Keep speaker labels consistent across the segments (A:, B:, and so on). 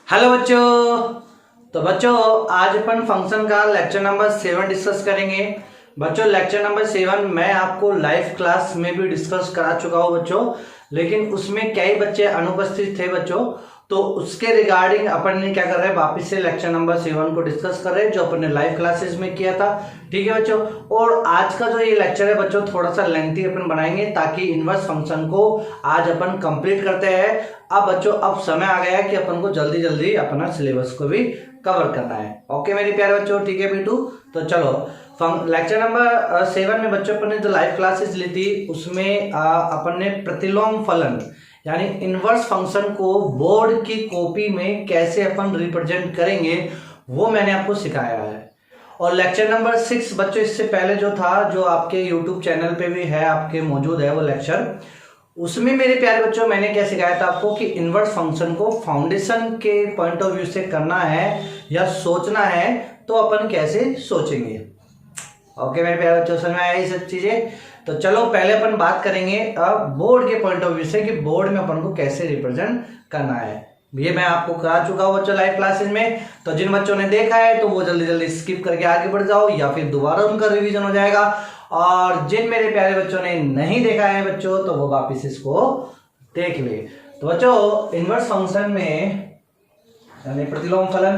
A: Hello बच्चों। तो बच्चों आज अपन फंक्शन का लेक्चर नंबर 7 डिस्कस करेंगे। बच्चों लेक्चर नंबर 7 मैं आपको लाइव क्लास में भी डिस्कस करा चुका हूँ बच्चों, लेकिन उसमें कई बच्चे अनुपस्थित थे बच्चों, तो उसके रिगार्डिंग अपन ने क्या कर रहे हैं, वापस से लेक्चर नंबर 7 को डिस्कस कर रहे हैं जो अपन ने लाइव क्लासेस में किया था। ठीक है बच्चों, और आज का जो ये लेक्चर है बच्चों थोड़ा सा लेंथी अपन बनाएंगे ताकि इनवर्स फंक्शन को आज अपन कंप्लीट करते हैं। अब बच्चों अब समय आ गया है कि अपन को जल्दी जल्दी अपना सिलेबस को भी कवर करना है। ओके मेरे प्यारे बच्चों, ठीक है बेटू। तो चलो लेक्चर नंबर 7 में बच्चों अपन ने जो लाइव क्लासेस ली थी उसमें अपन ने प्रतिलोम फलन यानी इनवर्स फंक्शन को बोर्ड की कॉपी में कैसे अपन रिप्रेजेंट करेंगे वो मैंने आपको सिखाया है। और लेक्चर नंबर 6 बच्चों इससे पहले जो था, जो आपके यूट्यूब चैनल पे भी है, आपके मौजूद है वो लेक्चर, उसमें मेरे प्यारे बच्चों मैंने क्या सिखाया था आपको कि इनवर्स फंक्शन को फाउंडेशन के पॉइंट ऑफ व्यू से करना है या सोचना है तो अपन कैसे सोचेंगे। ओके मेरे प्यारे बच्चों, समझ में आया ये सब चीजें। तो चलो पहले अपन बात करेंगे बोर्ड के पॉइंट ऑफ व्यू से कि बोर्ड में अपन को कैसे रिप्रेजेंट करना है। ये मैं आपको करा चुका हूँ बच्चों लाइव क्लासेस में, तो जिन बच्चों ने देखा है तो वो जल्दी जल्दी स्किप करके आगे बढ़ जाओ या फिर दोबारा उनका रिवीजन हो जाएगा, और जिन मेरे प्यारे बच्चों ने नहीं देखा है बच्चों तो वो वापिस इसको देख ले। तो बच्चों इनवर्स फंक्शन में यानी प्रतिलोम फलन,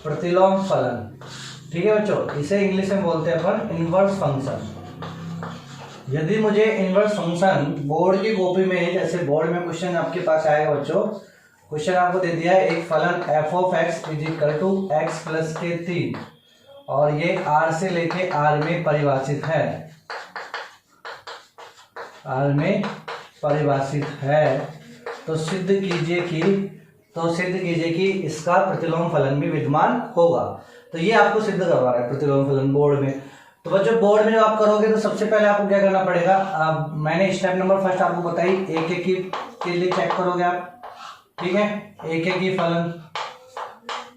A: प्रतिलोम फलन, ठीक है बच्चों, इसे इंग्लिश में बोलते हैं अपन इनवर्स फंक्शन। यदि मुझे इनवर्स फंक्शन बोर्ड की कॉपी में, जैसे बोर्ड में क्वेश्चन आपके पास आएगा बच्चों, क्वेश्चन आपको दे दिया है एक फलन f of x is equal to x plus के 3 और ये r से लेके r में परिभाषित है, r में परिभाषित है, तो सिद्ध कीजिए कि इसका प्रतिलोम फलन भी विद्यमान होगा। तो ये आपको सिद्ध करवा रहा है प्रतिलोम फलन बोर्ड में। तो बच्चों बोर्ड में जब आप करोगे तो सबसे पहले आपको क्या करना पड़ेगा, मैंने स्टेप नंबर फर्स्ट आपको बताई, एक एक के लिए चेक करोगे आप, ठीक है, एक एक ही फलन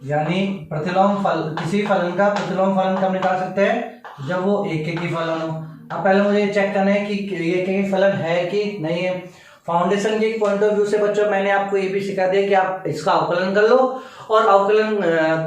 A: यानी प्रतिलोम फलन, किसी फलन का प्रतिलोम फलन कब निकाल सकते हैं, जब वो एक एक ही फलन हो। अब पहले मुझे चेक करना है कि ये एक एक ही फलन है कि नहीं है। फाउंडेशन के पॉइंट ऑफ व्यू से बच्चों मैंने आपको ये भी सिखा दिया कि आप इसका अवकलन कर लो और अवकलन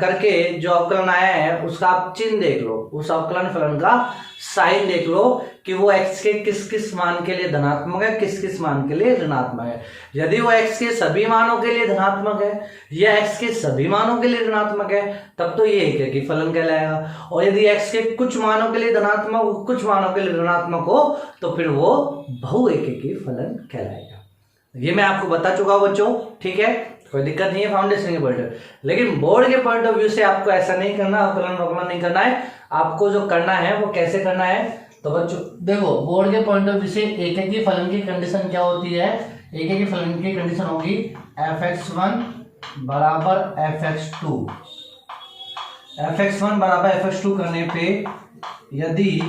A: करके जो अवकलन आया है उसका आप चिन्ह देख लो, उस अवकलन फलन का साइन देख लो कि वो x के किस किस मान के लिए धनात्मक है, किस किस मान के लिए ऋणात्मक है। यदि वो x के सभी मानों के लिए धनात्मक है या x के सभी मानों के लिए ऋणात्मक है तब तो ये एक ही फलन कहलाएगा, और यदि x के कुछ मानों के लिए धनात्मक कुछ मानों के लिए ऋणात्मक हो तो फिर वो बहु एक ही फलन कहलाएगा। ये मैं आपको बता चुका हूं बच्चों, ठीक है, कोई दिक्कत नहीं है फाउंडेशन के पॉइंट, लेकिन बोर्ड के पॉइंट ऑफ व्यू से आपको ऐसा नहीं करना, अवकलन वकलन नहीं करना है। आपको जो करना है वो कैसे करना है, तो बच्चों देखो बोर्ड के पॉइंट ऑफ व्यू से एक एक ही फलन की कंडीशन क्या होती है, एक एक ही फलन की कंडीशन होगी fx1 बराबर fx2, fx1 बराबर fx2 करने पे यदि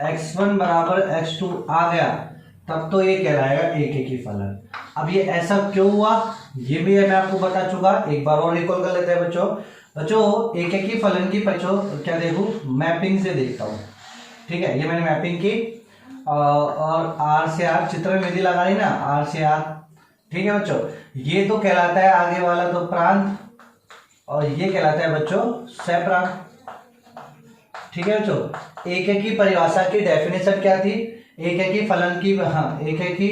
A: x1 बराबर x2 आ गया तब तो ये कहलाएगा एक एक ही फलन। अब ये ऐसा क्यों हुआ ये भी मैं आपको बता चुका, एक बार और रिकॉल कर लेते हैं बच्चों एक एक ही फलन की बच्चों क्या देखूं, मैपिंग से देखता हूं, ठीक है, ये मैंने मैपिंग की और r से r चित्र में विधि लगाई ना, r से r, ठीक है बच्चों, ये तो कहलाता है आगे वाला तो प्रांत और ये कहलाता है बच्चों सह-प्रांत, ठीक है बच्चों। एक एक ही परिभाषा की डेफिनेशन क्या थी, एक एक ही फलन की, हाँ एक एक ही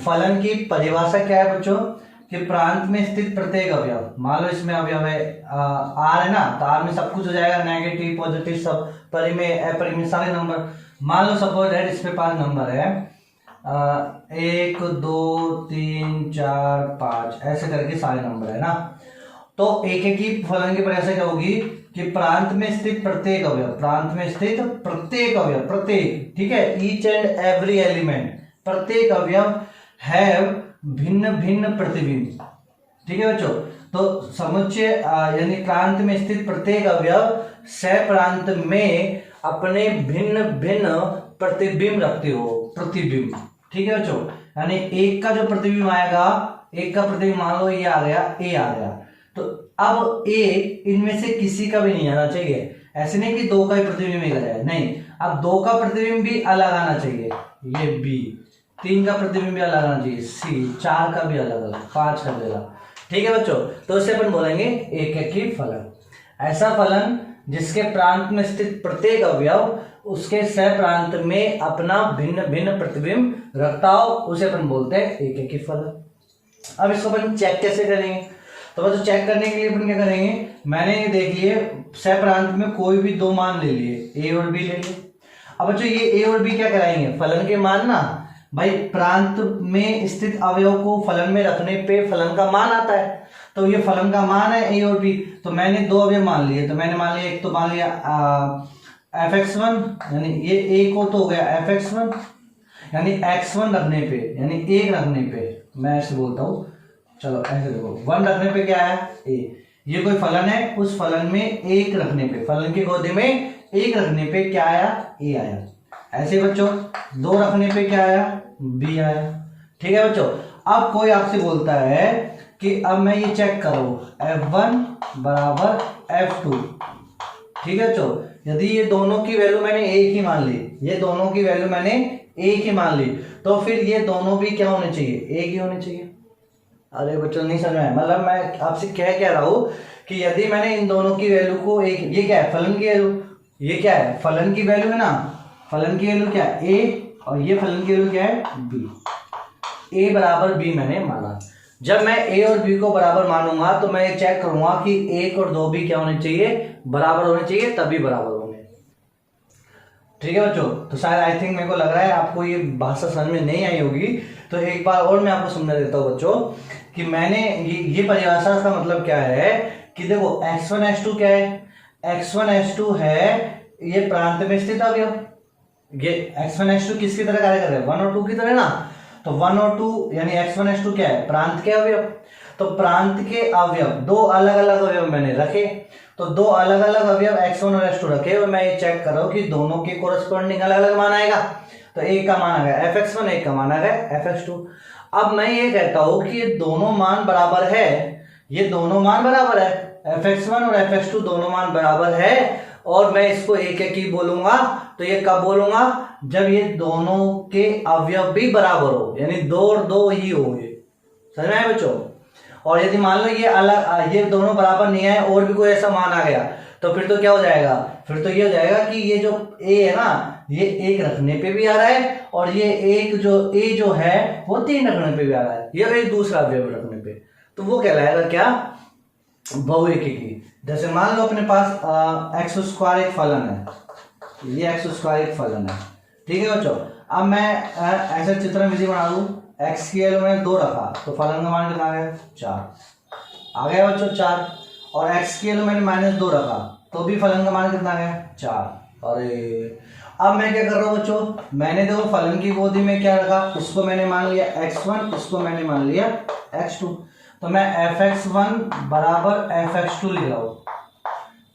A: फलन की परिभाषा क्या है बच्चों कि प्रांत में स्थित प्रत्येक अवयव, मान लो इसमें अवयव है आर है ना, तो आर में सब कुछ हो जाएगा, नेगेटिव पॉजिटिव सब, परिमेय अपरिमेय सारे नंबर, मान लो सपोज दैट इसमें 5 नंबर है, 1 2 3 4 5 ऐसे करके सारे नंबर है ना, तो एक एक ही फलन की परिभाषा क्या होगी कि प्रांत में स्थित प्रत्येक अवयव, प्रांत में स्थित प्रत्येक अवयव, प्रत्येक, ठीक है, ईच एंड एवरी एलिमेंट, प्रत्येक अवयव हैव भिन्न भिन्न प्रतिबिंब, ठीक है बच्चों। तो समुच्चय यानी प्रांत में स्थित प्रत्येक अवयव सह प्रांत में अपने भिन्न भिन्न प्रतिबिंब रखते हो, प्रतिबिंब, ठीक है बच्चों, यानी एक का जो प्रतिबिंब आएगा, एक का प्रतिबिंब मान लो ये आ गया, ए आ गया, तो अब ए इनमें से किसी का भी नहीं आना चाहिए, ऐसे नहीं कि 2 का ही प्रतिबिंब एक आ जाए, नहीं, अब 2 का प्रतिबिंब भी अलग आना चाहिए, ये बी, 3 का प्रतिबिंब भी अलग आना चाहिए, सी 4 का भी अलग अलग, 5 का भी अलग। ठीक है बच्चों, तो इसे अपन बोलेंगे एककी फलन। ऐसा फलन जिसके प्रांत में स्थित प्रत्येक अवयव उसके सह प्रांत में अपना भिन्न भिन्न प्रतिबिंब रखता हो, उसे अपन बोलते हैं एककी फलन। अब इसको अपन चेक कैसे करेंगे? तो बस चेक करने के लिए अपन क्या करेंगे, मैंने ये देख लिए सह प्रांत में कोई भी 2 मान ले लिए, ए और बी ले लिए। अब बच्चों ये ए और बी क्या कराएंगे, फलन के मान ना भाई, प्रांत में स्थित अवयव को फलन में रखने पे फलन का मान आता है, तो ये फलन का मान है ए और बी। तो मैंने 2 अवयव मान लिए, तो मैंने मान लिया, एक तो मान लिया fx1, यानी ये ए को तो हो गया fx1, यानी x1 रखने पे, यानी 1 रखने पे, मैं ऐसे बोलता हूँ, चलो ऐसे देखो, 1 रखने पे क्या है ए, ये कोई फलन है, उस फलन में 1 रखने पे, फलन की गोदी में 1 रखने पे क्या आया, ए आया। ऐसे बच्चों 2 रखने पे क्या आया, बी आया। ठीक है बच्चों, अब कोई आपसे बोलता है कि अब मैं ये चेक करो f1 बराबर f2। ठीक है बच्चों, यदि ये दोनों की वैल्यू मैंने एक ही मान ली, ये दोनों की वैल्यू मैंने एक ही मान ली, तो फिर ये दोनों भी क्या होने चाहिए, एक ही होने चाहिए। अरे बच्चों नहीं समझ में आया, मतलब मैं आपसे कह रहा हूं कि यदि मैंने इन दोनों की वैल्यू को एक, ये क्या है फलन की वैल्यू, ये क्या है फलन की वैल्यू है ना, फलन की वैल्यू क्या है ए, और ये फलन की वैल्यू क्या है बी, ए बराबर बी मैंने माना। जब मैं ए और बी को बराबर मानूंगा तो मैं ये चेक करूंगा कि 1 और 2 भी क्या होने चाहिए, बराबर होने चाहिए, तभी बराबर होंगे। ठीक है बच्चों, तो शायद आई थिंक मेरे को लग रहा है आपको ये भाषा समझ में नहीं आई होगी, तो एक बार और मैं आपको समझा देता हूँ बच्चों कि मैंने ये परिभाषा का मतलब क्या है कि देखो x1 x2 क्या है, x1 x2 है ये प्रांत में स्थित अवयव, ये x1 x2 किसकी तरह कार्य कर रहे हैं, 1 और 2 की तरह ना, तो 1 और 2 यानी x1 x2 क्या है, प्रांत के अवयव। तो प्रांत के अवयव 2 अलग अलग अवयव मैंने रखे, तो 2 अलग अलग अवयव x1 और x2 रखे, और मैं ये चेक कर रहा हूं कि दोनों के कोरस्पॉन्डिंग अलग अलग मान आएगा। तो एक का मान आ गया fx1, एक का मान आ गया fx2। अब मैं ये कहता हूं कि ये दोनों मान बराबर है, ये दोनों मान बराबर है, fx1 और fx2 दोनों मान बराबर है, और मैं इसको एक एक ही बोलूंगा। तो ये कब बोलूंगा, जब ये दोनों के अवयव भी बराबर हो, यानी 2 और 2 ही होंगे। समझ में आया बच्चों? और यदि मान लो ये अलग, ये दोनों बराबर नहीं है और भी कोई ऐसा मान आ गया, तो फिर तो क्या हो जाएगा, फिर तो ये हो जाएगा कि ये जो a है ना, ये 1 रखने पे भी आ रहा है, और ये एक जो a जो है वो 3 रखने पे भी आ रहा है, ये एक दूसरा अवयव रखने पे, तो वो कहलाएगा क्या, बहुएकी। जैसे मान लो अपने पास x² एक फलन है, ये x² एक फलन है। ठीक है बच्चों, अब मैं ऐसा चित्र विधि बना दूं, x की वैल्यू मैंने 2 रखा, तो फलन का मान कितना आ गया, 4 आ गया बच्चों 4, और x की वैल्यू मैंने -2 रखा, तो भी फलन का मान कितना आ गया, 4। अरे अब मैं क्या कर रहा हूँ बच्चों, मैंने देखो फलन की गोदी में क्या रखा, इसको मैंने मान लिया x1, इसको मैंने मान लिया x2, तो मैं fx1 बराबर fx2 लिख रहा हूँ,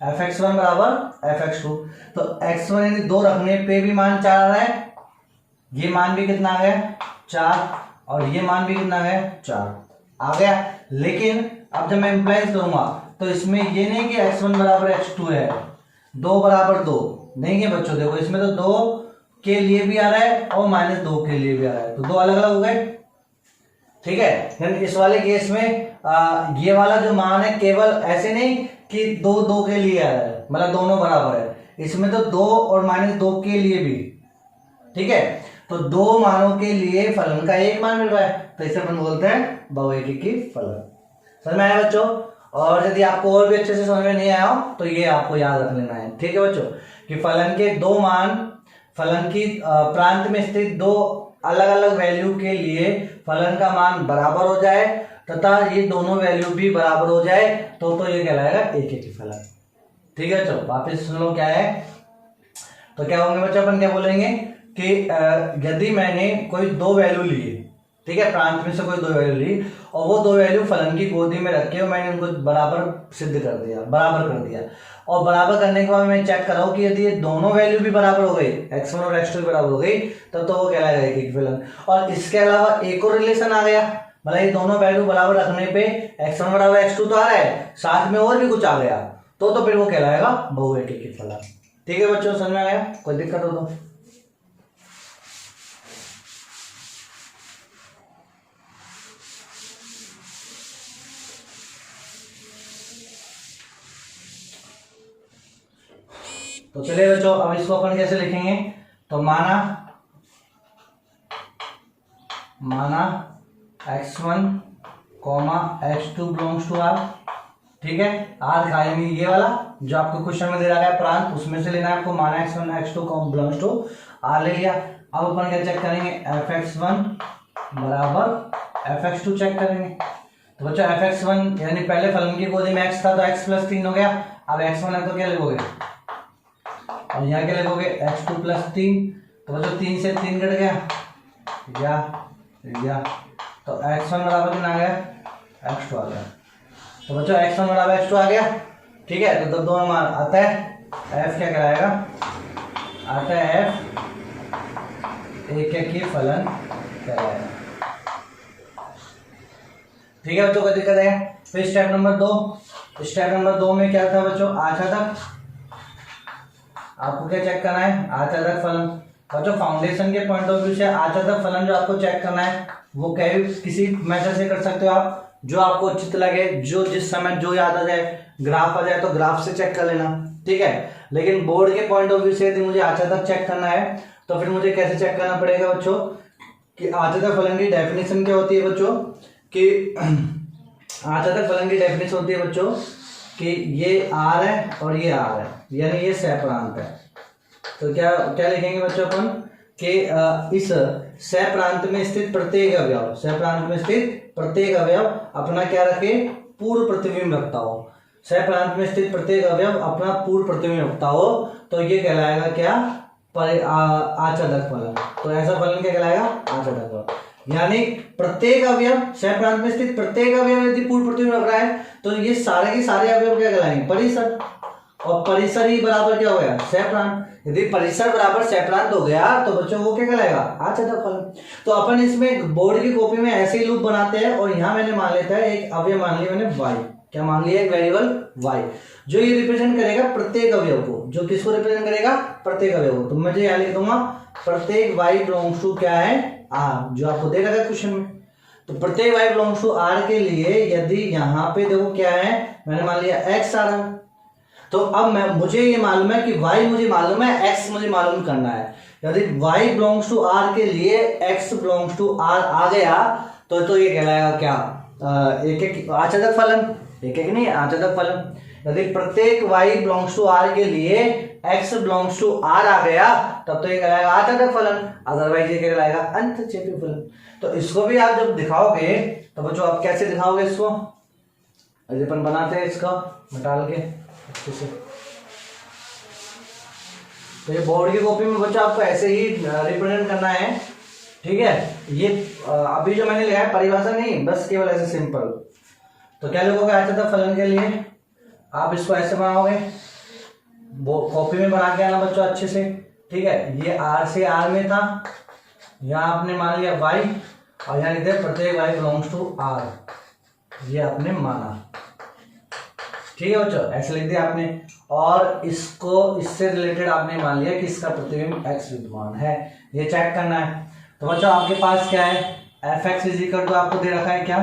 A: fx1 बराबर fx2। तो x1 यानी 2 रखने पे भी मान 4 आ रहा है, ये मान भी कितना आ गया 4, और ये मान भी कितना आ गया 4 आ गया। लेकिन अब जब मैं इंप्लाइज करूंगा तो इसमें ये नहीं कि x1 बराबर x2 है, 2 बराबर 2 नहीं है बच्चों, देखो इसमें तो 2 के लिए भी आ रहा है और -2 के लिए भी आ रहा है, तो 2 अलग अलग हो गए। ठीक है, इस वाले केस में ये वाला जो मान है केवल ऐसे नहीं कि 2 के लिए आ रहा है, मतलब दोनों बराबर है, इसमें तो 2 और -2 के लिए भी। ठीक है, तो 2 मानों के लिए फलन का एक मान मिल रहा है, तो इसे अपन बोलते हैं बहुएकी फलन। समझ में आया बच्चों? और यदि आपको और भी अच्छे से समझ में नहीं आया हो तो ये आपको याद रख लेना है। ठीक है बच्चों, कि फलन के 2 मान, फलन की प्रांत में स्थित 2 अलग अलग वैल्यू के लिए फलन का मान बराबर हो जाए तथा ये दोनों वैल्यू भी बराबर हो जाए तो ये कहलाएगा एककी फलन। ठीक है बच्चों, वापस सुन लो क्या है, तो क्या होंगे बच्चों, अपन क्या बोलेंगे कि यदि मैंने कोई 2 वैल्यू लिए, ठीक है, प्रांत में से कोई 2 वैल्यू ली और वो 2 वैल्यू फलन की गोदी में रखे और मैंने उनको बराबर सिद्ध कर दिया, बराबर कर दिया, और बराबर करने के बाद मैं चेक कर रहा हूं कि यदि ये दोनों वैल्यू भी बराबर हो गई, x1 और x2 बराबर हो गई, तब तो वो कहलाएगा एककी फलन। और इसके अलावा एक और रिलेशन आ गया, मतलब ये दोनों वैल्यू बराबर रखने पे x1 बराबर x2 तो आ रहा है, साथ में और भी कुछ आ गया, तो फिर वो कहलाएगा बहुएकी फलन। ठीक है बच्चों, समझ में आया? कोई दिक्कत हो तो तो चलिए बच्चों अब इसको अपन कैसे लिखेंगे, तो माना x1 x2 belongs to are, ठीक है। आर दिखाएंगे ये वाला जो आपको क्वेश्चन में दे रहा है प्रांत, उसमें से लेना है आपको। माना x1 x2 belongs to are ले लिया। अब अपन क्या चेक करेंगे, fx1 बराबर fx2 चेक करेंगे। तो बच्चों fx1 यानी पहले फलन की गोदी में x था तो x प्लस 3 हो गया। अब x1 है तो क्या लिखोगे, और यहाँ क्या लिखोगे x2 प्लस 3। तो बच्चों 3 से 3 कट गया या तो x1 बराबर कितना आ गया, x2 आ गया। तो बच्चों x1 बराबर x2 आ गया, ठीक है। तो तब दोनों मान आता है f क्या कहलाएगा, आता है f एक की फलन कहलाएगा, ठीक है बच्चों। कोई दिक्कत है। फिर स्टेप नंबर 2, स्टेप नंबर 2 में क्या था बच्चों, आच्छादक। आपको क्या चेक करना है, आच्छादक फलन। बच्चों फाउंडेशन के पॉइंट ऑफ व्यू से आच्छादक फलन जो आपको चेक करना है वो किसी मेथड से कर सकते हो आप, जो आपको उचित लगे, जो जिस समय जो याद आ जाए। ग्राफ आ जाए तो ग्राफ से चेक कर लेना, ठीक है। लेकिन बोर्ड के पॉइंट ऑफ व्यू से यदि मुझे आच्छादक चेक करना है तो फिर मुझे कैसे चेक करना पड़ेगा बच्चों, कि आच्छादक फलन की डेफिनेशन क्या होती है बच्चों, कि आच्छादक फलन की डेफिनेशन होती है बच्चों कि ये आर है और ये आर है, यानी ये सहप्रांत है। तो क्या क्या लिखेंगे बच्चों अपन कि इस सहप्रांत में स्थित प्रत्येक अवयव, सहप्रांत में स्थित प्रत्येक अवयव अपना क्या रखे, पूर्ण प्रतिबिंब रखता हो। सहप्रांत में स्थित प्रत्येक अवयव अपना पूर्ण प्रतिबिंब रखता हो तो ये कहलाएगा क्या, आच्छादक फलन। तो ऐसा फलन क्या कहलाएगा, आच्छादक फलन। यानी प्रत्येक अवयव, सहप्रांत में स्थित प्रत्येक अवयव यदि पूर्ण प्रतिबिंब रख रहा है तो ये सारे के सारे अवयव क्या कहलाएंगे, परिसर। और परिसर ही बराबर क्या हो गया, सहप्रांत। यदि परिसर बराबर सहप्रांत हो गया तो बच्चों वो क्या कहलाएगा, आच्छादक फलन। तो अपन इसमें बोर्ड की कॉपी में ऐसे ही लूप बनाते हैं और यहाँ मैंने मान लेता है एक अवयव मान लिया मैंने y, क्या मान लिया, एक वेरिएबल y जो ये रिप्रेजेंट करेगा प्रत्येक अवयव को। जो किसको रिप्रेजेंट करेगा, प्रत्येक अवयव को। तो मुझे यहाँ लिख दूंगा प्रत्येक y बिलोंग्स टू क्या है, r, जो आपको दे रखा है क्वेश्चन में। तो प्रत्येक y बिलोंग्स टू r के लिए यदि यहाँ पे देखो क्या है, मैंने मान लिया x आ रहा है। तो अब मुझे ये मालूम है कि y मुझे मालूम है, x मुझे मालूम करना है। यदि y बिलोंग्स टू r के लिए x बिलोंग्स टू r आ गया तो ये कहलाएगा क्या, एक एक आच्छादक फलन, एक एक नहीं आच्छादक फलन। यदि प्रत्येक y बिलोंग्स टू r के लिए x बिलोंग्स टू r आ गया तब तो ये कहलाएगा आच्छादक फलन, अदरवाइज ये कहलाएगा अंतःक्षेपी फलन। तो इसको भी आप जब दिखाओगे तो बच्चों आप कैसे दिखाओगे इसको, यदि अपन बनाते हैं इसका निकाल के अच्छे से। तो ये बोर्ड की कॉपी में बच्चों आपको ऐसे ही रिप्रेजेंट करना है, ठीक है। ये अभी जो मैंने लिखा है परिभाषा नहीं, बस केवल ऐसे सिंपल। तो क्या लिखोगे आच्छादक फलन के लिए, आप इसको ऐसे बनाओगे, कॉपी में बना के आना बच्चों अच्छे से, ठीक है। ये r से r में था, यहाँ आपने मान लिया y और यहाँ लिख दिया प्रत्येक y बिलोंग्स टू r, ये आपने माना, ठीक है बच्चों, ऐसे लिख दिया आपने। और इसको इससे रिलेटेड आपने मान लिया कि इसका प्रतिबिंब x विद्यमान है, ये चेक करना है। तो बच्चों आपके पास क्या है, fx इज इक्वल टू आपको दे रखा है क्या,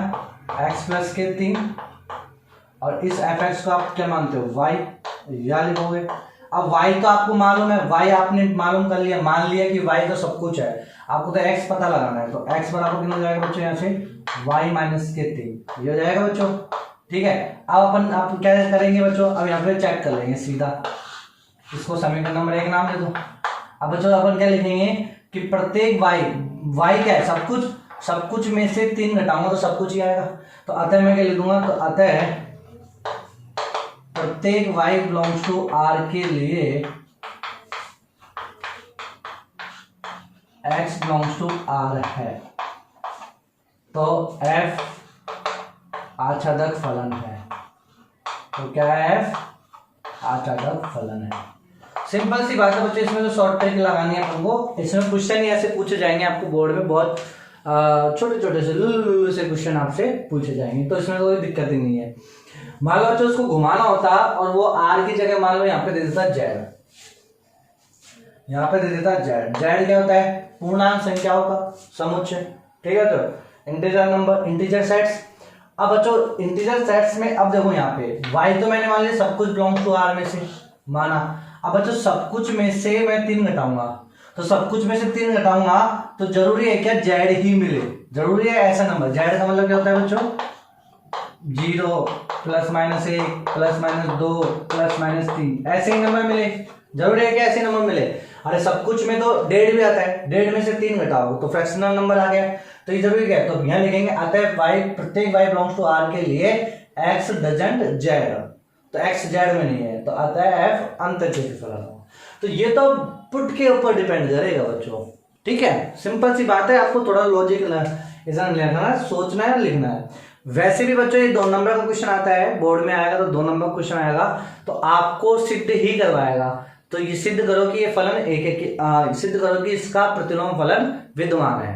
A: x प्लस के 3, और इस fx को आप क्या मानते हो, y, या लिखोगे। अब y तो आपको मालूम है, y आपने मालूम कर लिया, मान लिया कि y तो सब कुछ है, आपको तो x पता लगाना है। तो x बराबर कितना हो जाएगा बच्चों, यहाँ से y माइनस के 3, ये हो जाएगा बच्चों, ठीक है। अब अपन आप क्या करेंगे बच्चों, अब यहाँ पे चेक कर लेंगे सीधा, इसको समीकरण नंबर 1 नाम दे दो। अब बच्चों अपन क्या लिखेंगे कि प्रत्येक y क्या है, सब कुछ में से 3 घटाऊंगा तो सब कुछ ही आएगा। तो अतः मैं क्या लिखूंगा, तो अतः प्रत्येक y बिलोंग्स टू r के लिए x बिलोंग्स टू r है, तो f आच्छादक फलन है। तो क्या है, f आच्छादक फलन है। सिंपल सी बात है बच्चों, इसमें तो शॉर्ट ट्रिक लगानी है आपको। इसमें क्वेश्चन ही ऐसे पूछे जाएंगे आपको बोर्ड में, बहुत छोटे छोटे से लुल्लु से क्वेश्चन आपसे पूछे जाएंगे, तो इसमें कोई दिक्कत ही नहीं है। मान लो बच्चों उसको घुमाना होता और वो r की जगह मान लो यहाँ पे दे देता z, यहाँ पे दे देता z। z क्या होता है, पूर्णांक संख्याओं का समुच्चय, ठीक है। तो इंटीजर नंबर, इंटीजर सेट्स। अब बच्चों इंटीजर सेट्स में अब देखो यहाँ पे y तो मैंने मान लिया सब कुछ बिलोंग्स टू r में से माना। अब बच्चों सब कुछ में से मैं 3 घटाऊंगा, तो सब कुछ में से 3 घटाऊंगा तो जरूरी है क्या जेड ही मिले, जरूरी है ऐसा नंबर। जेड का मतलब क्या होता है बच्चों, 0 +-1 +-2 +-3 ऐसे ही नंबर मिले, जरूरी है कि ऐसे नंबर मिले। अरे सब कुछ में तो डेढ़ भी आता है, डेढ़ में से 3 घटाओ तो फ्रैक्शनल नंबर आ गया, तो ये जरूरी है। तो यहाँ लिखेंगे अतः y प्रत्येक y बिलोंग्स टू r के लिए x डजंट z, तो x z में नहीं है, तो अतः f अंतःक्षेपी फलन हो। तो ये तो पुट के ऊपर डिपेंड करेगा बच्चों, ठीक है, सिंपल सी बात है, आपको थोड़ा लॉजिक इधर लिखना है, सोचना है, लिखना है। वैसे भी बच्चों ये 2 नंबर का क्वेश्चन आता है, बोर्ड में आएगा तो 2 नंबर का क्वेश्चन आएगा, तो आपको सिद्ध ही करवाएगा। तो ये सिद्ध करो कि ये फलन सिद्ध करो कि इसका प्रतिलोम फलन विद्यमान है।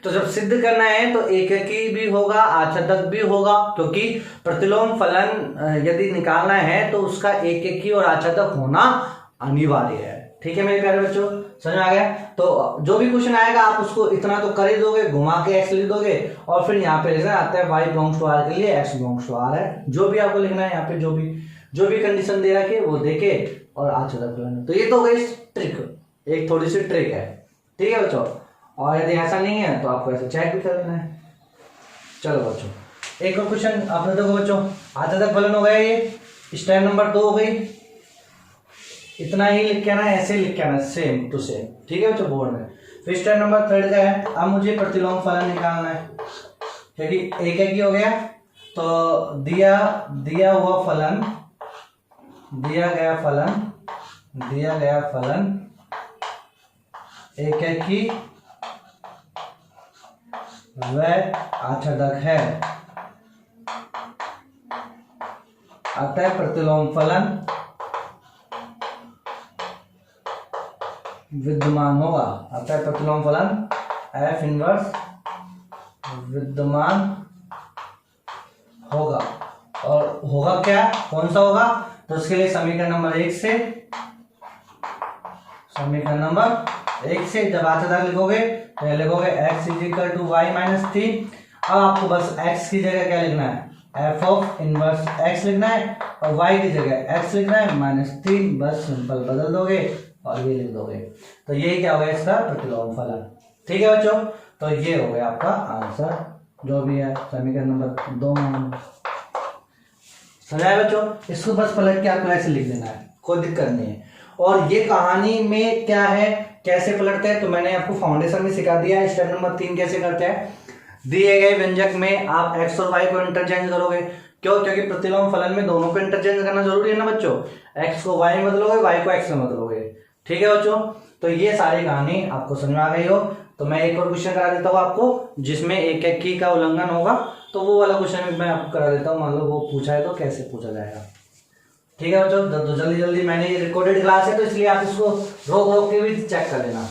A: तो जब सिद्ध करना है तो एककी भी होगा, आच्छादक भी होगा, क्योंकि प्रतिलोम फलन यदि निकालना है तो उसका एककी और आच्छादक होना अनिवार्य है। ठीक है मेरे प्यारे बच्चों, समझ में आ गया। तो जो भी क्वेश्चन आएगा आप उसको इतना तो कर ही दोगे, घुमा के एक्स लिख दोगे और फिर यहाँ पे लिखना आता है y बिलोंग्स टू r के लिए x बिलोंग्स टू r है, जो भी आपको लिखना है यहाँ पे, जो भी कंडीशन दे रखी है वो देके और आच्छादक फलन। तो ये तो गई ट्रिक, एक थोड़ी सी ट्रिक है, ठीक है बच्चों। और यदि ऐसा नहीं है तो आपको ऐसा चेक भी कर लेना है। चलो बच्चों एक और क्वेश्चन आपने देखो बच्चों, आच्छादक फलन हो गया ये, स्टेप नंबर 2 हो गई, इतना ही लिख के आना, ऐसे लिख के आना, सेम टू सेम, ठीक है बच्चों बोर्ड में। फिर स्टेप नंबर 3 का है, अब मुझे प्रतिलोम फलन निकालना है, क्योंकि एक ही हो गया, तो दिया हुआ फलन, दिया गया फलन एक ही व आच्छादक है, अतः प्रतिलोम फलन विद्यमान होगा, अतः प्रतिलोम फलन F इनवर्स विद्यमान होगा। और होगा क्या, कौन सा होगा, तो उसके लिए समीकरण नंबर 1 से जब आच्छादक लिखोगे तो लिखोगे x = y - 3। अब आपको बस x की जगह क्या लिखना है, f ऑफ इनवर्स x लिखना है, और y की जगह x लिखना है -3, बस सिंपल बदल दोगे और ये लिख दोगे। तो ये क्या हो गया इसका प्रतिलोम फलन, ठीक है बच्चों। तो ये हो गया आपका आंसर, जो भी है समीकरण नंबर 2 में। समझाए बच्चों, इसको बस पलट के आपको ऐसे लिख देना है, कोई दिक्कत नहीं है। और ये कहानी में क्या है, कैसे पलटते हैं, तो मैंने आपको फाउंडेशन में सिखा दिया है। स्टेप नंबर 3 कैसे करते हैं, दिए गए व्यंजक में आप x और y को इंटरचेंज करोगे, क्यों, क्योंकि प्रतिलोम फलन में दोनों को इंटरचेंज करना जरूरी है ना बच्चों, x को y में बदलोगे, y को x में बदलोगे, ठीक है बच्चों। तो ये सारी कहानी आपको समझ में आ गई हो। तो मैं एक और क्वेश्चन करा देता हूँ आपको, जिसमें एक का उल्लंघन होगा, तो वो वाला क्वेश्चन मैं आपको करा देता हूँ। मान लो वो पूछा है तो कैसे पूछा जाएगा, ठीक है बच्चों। तो जल्दी मैंने ये रिकॉर्डेड क्लास है तो इसलिए आप इसको रोक के भी चेक कर लेना।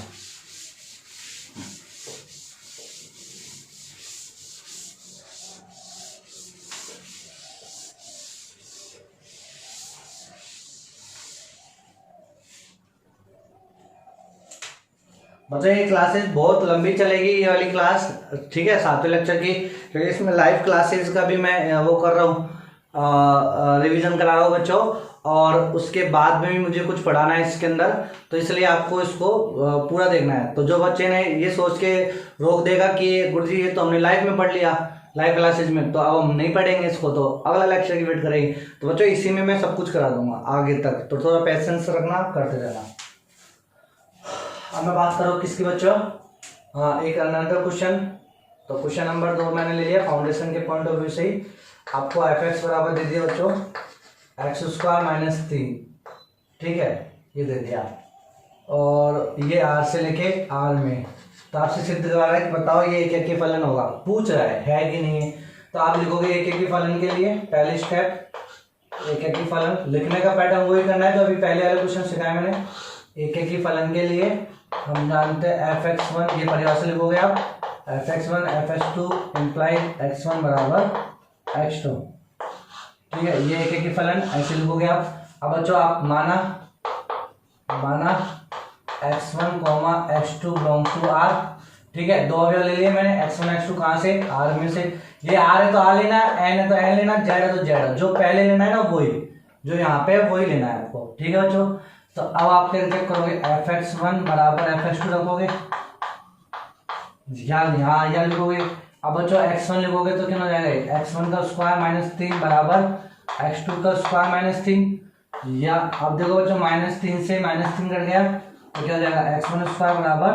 A: बच्चों ये क्लासेस बहुत लंबी चलेगी, ये वाली क्लास, ठीक है, 7वें लेक्चर की, क्योंकि इसमें लाइव क्लासेस का भी मैं वो कर रहा हूँ, रिवीजन करा रहा हूँ बच्चों, और उसके बाद में भी मुझे कुछ पढ़ाना है इसके अंदर, तो इसलिए आपको इसको पूरा देखना है। तो जो बच्चे ने ये सोच के रोक देगा कि गुरुजी ये तो हमने लाइव में पढ़ लिया, लाइव क्लासेज में, तो अब हम नहीं पढ़ेंगे इसको, तो अगला लेक्चर की वेट करेंगे, तो बच्चों इसी में मैं सब कुछ करा दूंगा आगे तक, तो थोड़ा पेशेंस रखना, करते रहना। अब मैं बात करूँ किसकी बच्चों, हाँ एक अनदर क्वेश्चन। तो क्वेश्चन नंबर 2 मैंने ले लिया फाउंडेशन के पॉइंट ऑफ व्यू से ही। आपको fx बराबर दे दिया बच्चों x² - 3, ठीक है, ये दे दिया, और ये r से लेके r में, तो आपसे सिद्ध करवा रहा है कि बताओ ये एक के फलन होगा, पूछ रहा है कि नहीं है। तो आप लिखोगे एक के फलन के लिए पहले स्टेप, एक के फलन लिखने का पैटर्न वही करना है जो अभी पहले वाले क्वेश्चन सिखाया मैंने। एक के फलन के लिए हम जानते हैं fx1, ये परिभाषा लिखोगे आप, fx1 fx2 इम्प्लाइड x1 बराबर x2, ठीक है, ये एक के फलन ऐसे लिखोगे आप। अब बच्चों आप माना x1, x2 belongs to r, ठीक है, 2 अवयव ले लिए मैंने, x1 x2 कहाँ से, r में से, ये r है तो r लेना, n है तो n लेना, z है तो z, जो पहले लेना है ना वही, जो यहाँ पे वही लेना है आपको, ठीक है बच्चों। तो अब आप क्या चेक करोगे, fx1 बराबर fx2 रखोगे, यहाँ लिखोगे। अब बच्चों x1 लिखोगे तो क्या हो जाएगा, x1 का स्क्वायर माइनस 3 बराबर x2 का स्क्वायर माइनस 3, या अब देखो बच्चों -3 से -3 कट गया तो क्या हो जाएगा, x1 स्क्वायर बराबर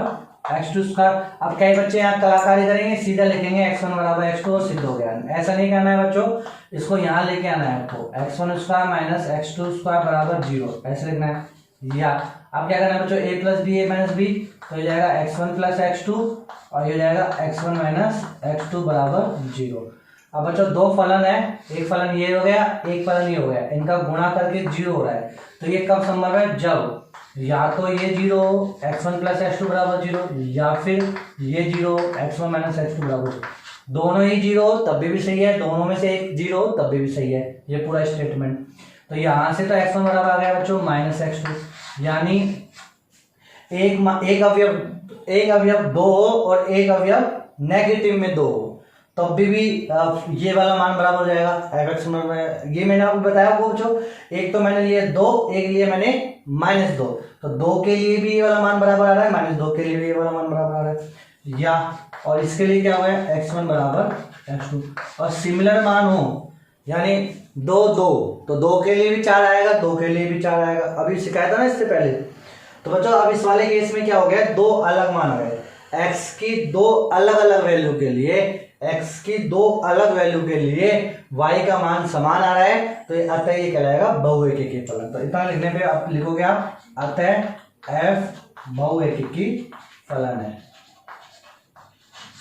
A: x2 स्क्वायर। अब कई बच्चे यहाँ कलाकारी करेंगे, सीधा लिखेंगे x1 बराबर x2 और सिद्ध हो गया। ऐसा नहीं करना है बच्चों, इसको यहाँ लेके आना है आपको, x1 square minus x2 square बराबर 0 ऐसे लिखना है। या अब क्या करना है बच्चों, a plus B, a minus B, तो ये जाएगा x1 प्लस x2 और ये जाएगा x1 माइनस x2 बराबर 0। अब बच्चों दो फलन है, एक फलन ये हो गया, एक फलन ये हो गया, इनका गुणा करके 0 हो रहा है। तो ये कब संभव है, जब या तो ये 0 x1 प्लस x2 बराबर 0, या फिर ये 0 x1 माइनस x2 बराबर 0। दोनों ही 0 तब भी सही है, दोनों में से एक 0 तब भी सही है, ये पूरा स्टेटमेंट। तो यहाँ से तो x1 बराबर आ गया बच्चों माइनस x2, यानी एक अवयव 2 हो और एक अवयव नेगेटिव में 2 हो, तब भी ये वाला मान बराबर हो जाएगा fx में। ये मैंने आपको बताया बच्चों, एक तो मैंने लिए 2, एक लिए मैंने -2, तो 2 के लिए भी ये वाला मान बराबर आ रहा है, -2 के लिए भी ये वाला मान बराबर आ रहा है। या और इसके लिए क्या हुआ है, x1 बराबर x2, और सिमिलर मान हो यानी 2 2, तो 2 के लिए भी 4 आएगा, 2 के लिए भी 4 आएगा। अभी शिकायत था ना इससे पहले। तो बच्चों अब इस वाले केस में क्या हो गया, 2 अलग मान आ गए, x की 2 अलग अलग वैल्यू के लिए, x की 2 अलग वैल्यू के लिए y का मान समान आ रहा है, तो अतः ये कहलाएगा बहुएकी फलन। तो इतना लिखने पे आप लिखोगे, आप अतः f बहुएकी फलन है,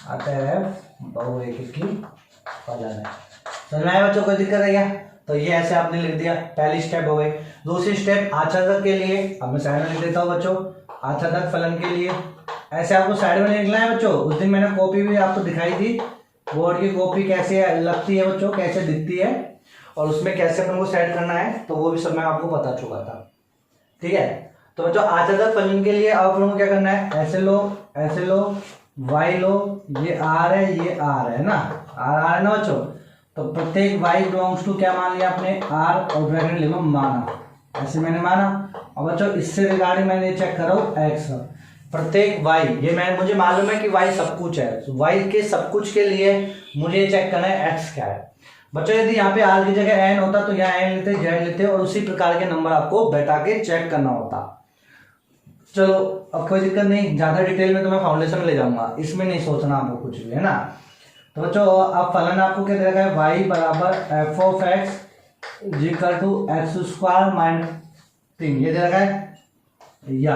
A: अतः f बहुएकी फलन है। समझ में आया बच्चों, कोई दिक्कत है क्या? तो ये ऐसे आपने लिख दिया, पहली स्टेप हो गई। दूसरी स्टेप आच्छादक के लिए, अब मैं साइड में लिख देता हूँ बच्चों, आच्छादक फलन के लिए ऐसे आपको साइड में लिखना है बच्चों। उस दिन मैंने कॉपी भी आपको दिखाई थी, बोर्ड की कॉपी कैसे लगती है बच्चों, कैसे दिखती है और उसमें कैसे अपन को सेट करना है, तो वो भी सब मैं आपको बता चुका था। ठीक है, तो बच्चों आच्छादक फलन के लिए आप लोगों को क्या करना है, ऐसे लो y लो, ये r है, ये r है ना, r है ना बच्चों। तो प्रत्येक y बिलोंग्स टू क्या मान लिया आपने, r, और ब्रैकेट लिखो माना, ऐसे मैंने माना। और बच्चों इससे रिगार्डिंग मैंने चेक करो x, प्रत्येक y, ये मुझे मालूम है कि y सब कुछ है, तो y के सब कुछ के लिए मुझे चेक करना है x क्या है। बच्चों यदि यहाँ पे r की जगह n होता तो यहाँ n लेते, z लेते और उसी प्रकार के नंबर आपको बैठा के चेक करना होता। चलो अब कोई दिक्कत नहीं, ज्यादा डिटेल में तो मैं फाउंडेशन में ले जाऊंगा, इसमें नहीं सोचना आपको कुछ भी, है ना। तो बच्चों अब फलन आपको क्या दे रखा है, y बराबर f of x equal to x square minus 3, ये दे रखा है। या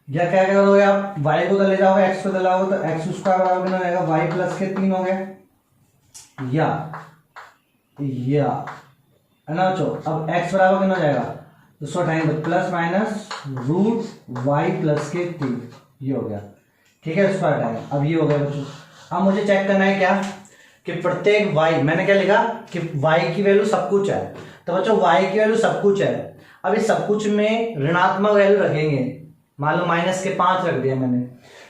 A: क्या करोगे आप, y को तो ले जाओगे, x को तो लाओगे, तो एक्स स्क्वायर बराबर कितना हो जाएगा, y प्लस के 3 हो गए। या है ना बच्चों, अब x बराबर कितना हो जाएगा, तो 128 plus minus root y plus के 3, ये हो गया। ठीक है, स्क्वायर टाइम। अब ये हो गया बच्चों। अब मुझे चेक करना है क्या, कि प्रत्येक y, मैंने क्या लिखा कि y की वैल्यू सब कुछ है, तो बच्चों y की वैल्यू सब कुछ है। अब इस सब कुछ में ऋणात्मक वैल्यू रखेंगे, मान लो -5 रख दिया मैंने,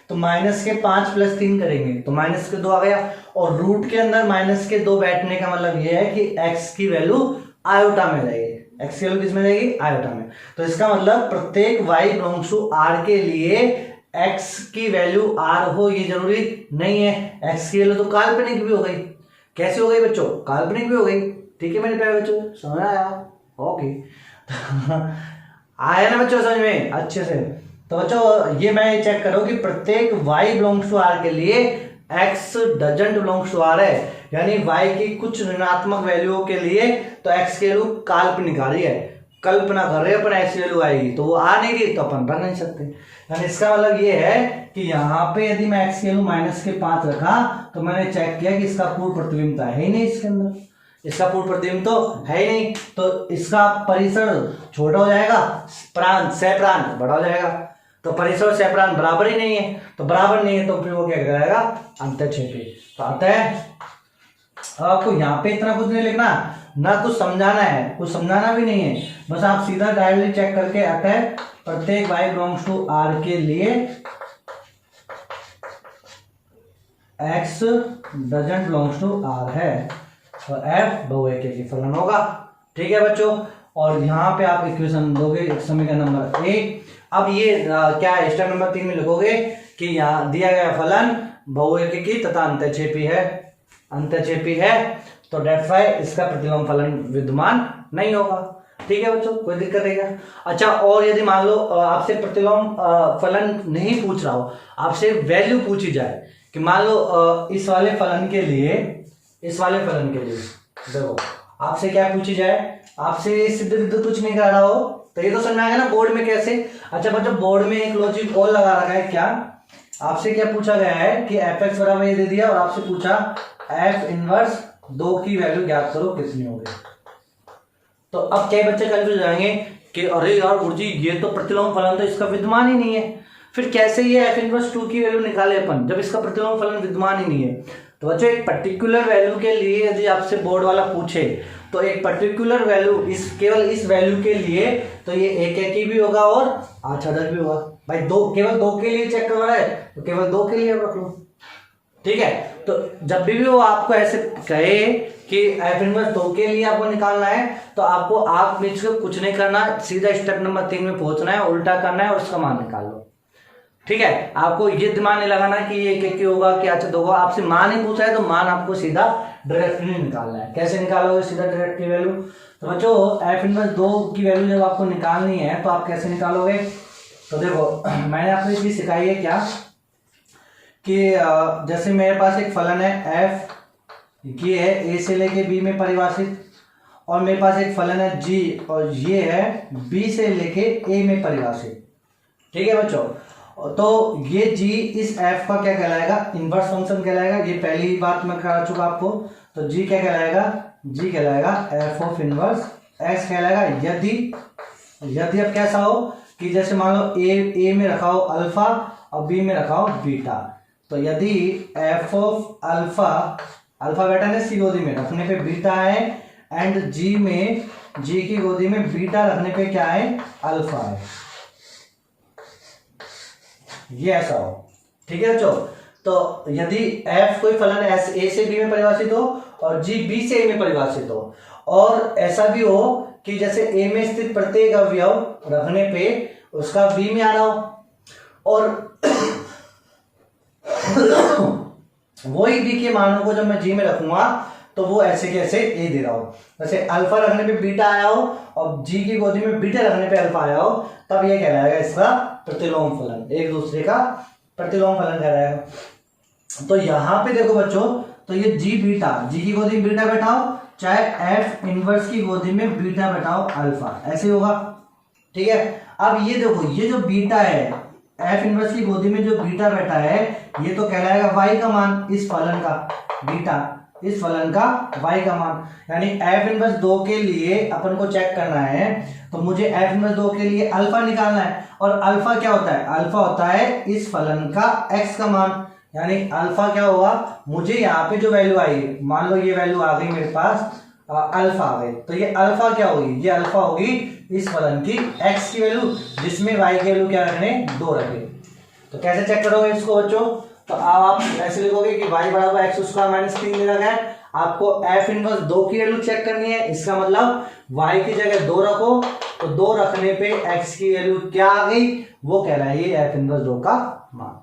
A: तो -5 प्लस 3 करेंगे तो -2 आ गया, और रूट के अंदर -2 बैठने का मतलब ये है कि x की वैल्यू आयोटा में रहेगी। x की वैल्यू किस में रहेगी, आयोटा में। तो इसका मतलब प्रत्येक y बिलोंग्स टू r के लिए x की वैल्यू r हो ये जरूरी नहीं है, x की वैल्यू तो काल्पनिक भी हो गई। कैसे हो गई बच्चों, काल्पनिक भी हो गई। ठीक है मेरे प्यारे बच्चों, समझ आया? ओके आया ना बच्चों समझ में अच्छे से। तो बच्चों ये मैं चेक करो कि प्रत्येक y बिलोंग्स टू r के लिए x doesn't belongs to r है, यानी y की कुछ ऋणात्मक वैल्यूओं के लिए तो x की वैल्यू काल्पनिक आ रही है, कल्पना कर रहे हैं अपन x की वैल्यू आएगी, तो वो आ नहीं रही तो अपन रख नहीं सकते। यानी इसका मतलब ये है कि यहाँ पे यदि मैं x की वैल्यू -5 रखा तो मैंने चेक किया कि इसका पूर्ण प्रतिबिंब है ही नहीं, इसके अंदर इसका पूर्ण प्रतिबिंब तो है ही नहीं, तो इसका परिसर छोटा हो जाएगा, प्रांत सह बड़ा हो जाएगा, तो परिसर और सह बराबर ही नहीं है, तो बराबर नहीं है तो फिर वो क्या कराएगा, अंतःक्षेपी। तो अतः आपको यहाँ पे इतना कुछ नहीं लिखना, ना कुछ समझाना है, कुछ समझाना भी नहीं है, बस आप सीधा डायरेक्टली चेक करके अतः प्रत्येक y बिलोंग्स टू r के लिए x doesn't belongs to r है, तो f बहुएकी फलन होगा। ठीक है बच्चों, और यहाँ पे आप इक्वेशन दोगे समीकरण नंबर 1। अब ये क्या है, स्टेप नंबर 3 में लिखोगे कि यहाँ दिया गया फलन बहुएकी तथा अंतःक्षेपी है, तो डेट्स वाई इसका प्रतिलोम फलन विद्यमान नहीं होगा। ठीक है बच्चों, कोई दिक्कत नहीं है। अच्छा, और यदि मान लो आपसे प्रतिलोम फलन नहीं पूछ रहा हो, आपसे वैल्यू पूछी जाए कि मान लो इस वाले फलन के लिए देखो आपसे क्या पूछी जाए, आपसे सिद्ध विद्ध कुछ नहीं कर रहा हो, तो ये तो समझ में आएगा ना बोर्ड में कैसे। अच्छा बच्चों, बोर्ड में एक लॉजिक और लगा रखा है। क्या आपसे क्या पूछा गया है कि fx बराबर ये दे दिया और आपसे पूछा f इनवर्स 2 की वैल्यू ज्ञात करो, कितनी होगी। तो अब क्या बच्चे कंफ्यूज जाएंगे कि अरे यार गुरुजी ये तो प्रतिलोम फलन तो इसका विद्यमान ही नहीं है, फिर कैसे ये f इनवर्स 2 की वैल्यू निकाले अपन जब इसका प्रतिलोम फलन विद्यमान ही नहीं है। तो बच्चों एक पर्टिकुलर वैल्यू के लिए यदि आपसे बोर्ड वाला पूछे तो एक पर्टिकुलर वैल्यू केवल इस वैल्यू के लिए तो ये एक भी होगा और आच्छादक भी होगा। भाई केवल 2 के लिए चेक करवा रहा है तो केवल 2 के लिए रख लो। ठीक है, तो जब भी वो आपको ऐसे कहे कि f इनवर्स 2 के लिए आपको निकालना है तो आपको आप बीच को कुछ नहीं करना, सीधा स्टेप नंबर 3 में पहुंचना है, उल्टा करना है और उसका मान निकाल लो। ठीक है, आपको ये दिमाग नहीं लगाना कि ये एक होगा कि अच्छा 2 होगा। आपसे मान ही पूछा है तो मान आपको सीधा डायरेक्टली निकालना है। कैसे निकालोगे सीधा डायरेक्टली वैल्यू? तो बच्चों f इनवर्स 2 की वैल्यू जब आपको निकालनी है तो आप कैसे निकालोगे? तो देखो मैंने आपको ये चीज सिखाई है क्या कि जैसे मेरे पास एक फलन है f, ये है a से लेके b में परिभाषित, और मेरे पास एक फलन है g और ये है b से लेके a में परिभाषित। ठीक है बच्चों, तो ये g इस f का क्या कहलाएगा? इनवर्स फंक्शन कहलाएगा। ये पहली ही बात मैं करा चुका आपको। तो g क्या कहलाएगा? g कहलाएगा f ऑफ इनवर्स x कहलाएगा। यदि अब कैसा हो कि जैसे मान लो a में रखा हो अल्फा और b में रखा हो बीटा, तो यदि f ऑफ अल्फा बेटा ने c गोदी में रखने पे बीटा है एंड g की गोदी में बीटा रखने पे क्या है? अल्फा है, ये ऐसा हो। ठीक है बच्चों, तो यदि f कोई फलन a से b में परिभाषित हो और g b से a में परिभाषित हो, और ऐसा भी हो कि जैसे a में स्थित प्रत्येक अवयव रखने पे उसका b में आ रहा हो, और वही b के मानों को जब मैं g में रखूंगा तो वो ऐसे के ऐसे a दे रहा हो। जैसे अल्फा रखने पे बीटा आया हो और g की गोदी में बीटा रखने पे अल्फा आया हो, तब ये कहलाएगा इसका प्रतिलोम फलन, एक दूसरे का प्रतिलोम फलन कहलाएगा। तो यहाँ पे देखो बच्चों, तो ये g की गोदी में बीटा बैठाओ, चाहे f इनवर्स की गोदी में बीटा बैठाओ अल्फा, ऐसे होगा। ठीक है, अब ये देखो ये जो बीटा है f इनवर्स की गोदी में जो बीटा बैठा है ये तो कहलाएगा y का मान, इस फलन का बीटा, इस फलन का y का मान। यानी f इनवर्स 2 के लिए अपन को चेक करना है तो मुझे f इनवर्स 2 के लिए अल्फा निकालना है, और अल्फा क्या होता है? अल्फा होता है इस फलन का x का मान। यानी अल्फा क्या होगा? मुझे यहाँ पे जो वैल्यू आई, मान लो ये वैल्यू आ गई मेरे पास अल्फा आ गई, तो ये अल्फा क्या होगी? ये अल्फा होगी इस फलन की x की वैल्यू, जिसमें y की वैल्यू क्या रखने? 2 रखे। तो कैसे चेक करोगे इसको बच्चों? तो आप ऐसे लिखोगे कि y बराबर x स्क्वायर माइनस 3 दे रखा है, आपको f इनवर्स 2 की वैल्यू चेक करनी है। इसका मतलब y की जगह 2 रखो, तो 2 रखने पे x की वैल्यू क्या आ गई? वो कह रहा है ये f इनवर्स 2 का मान।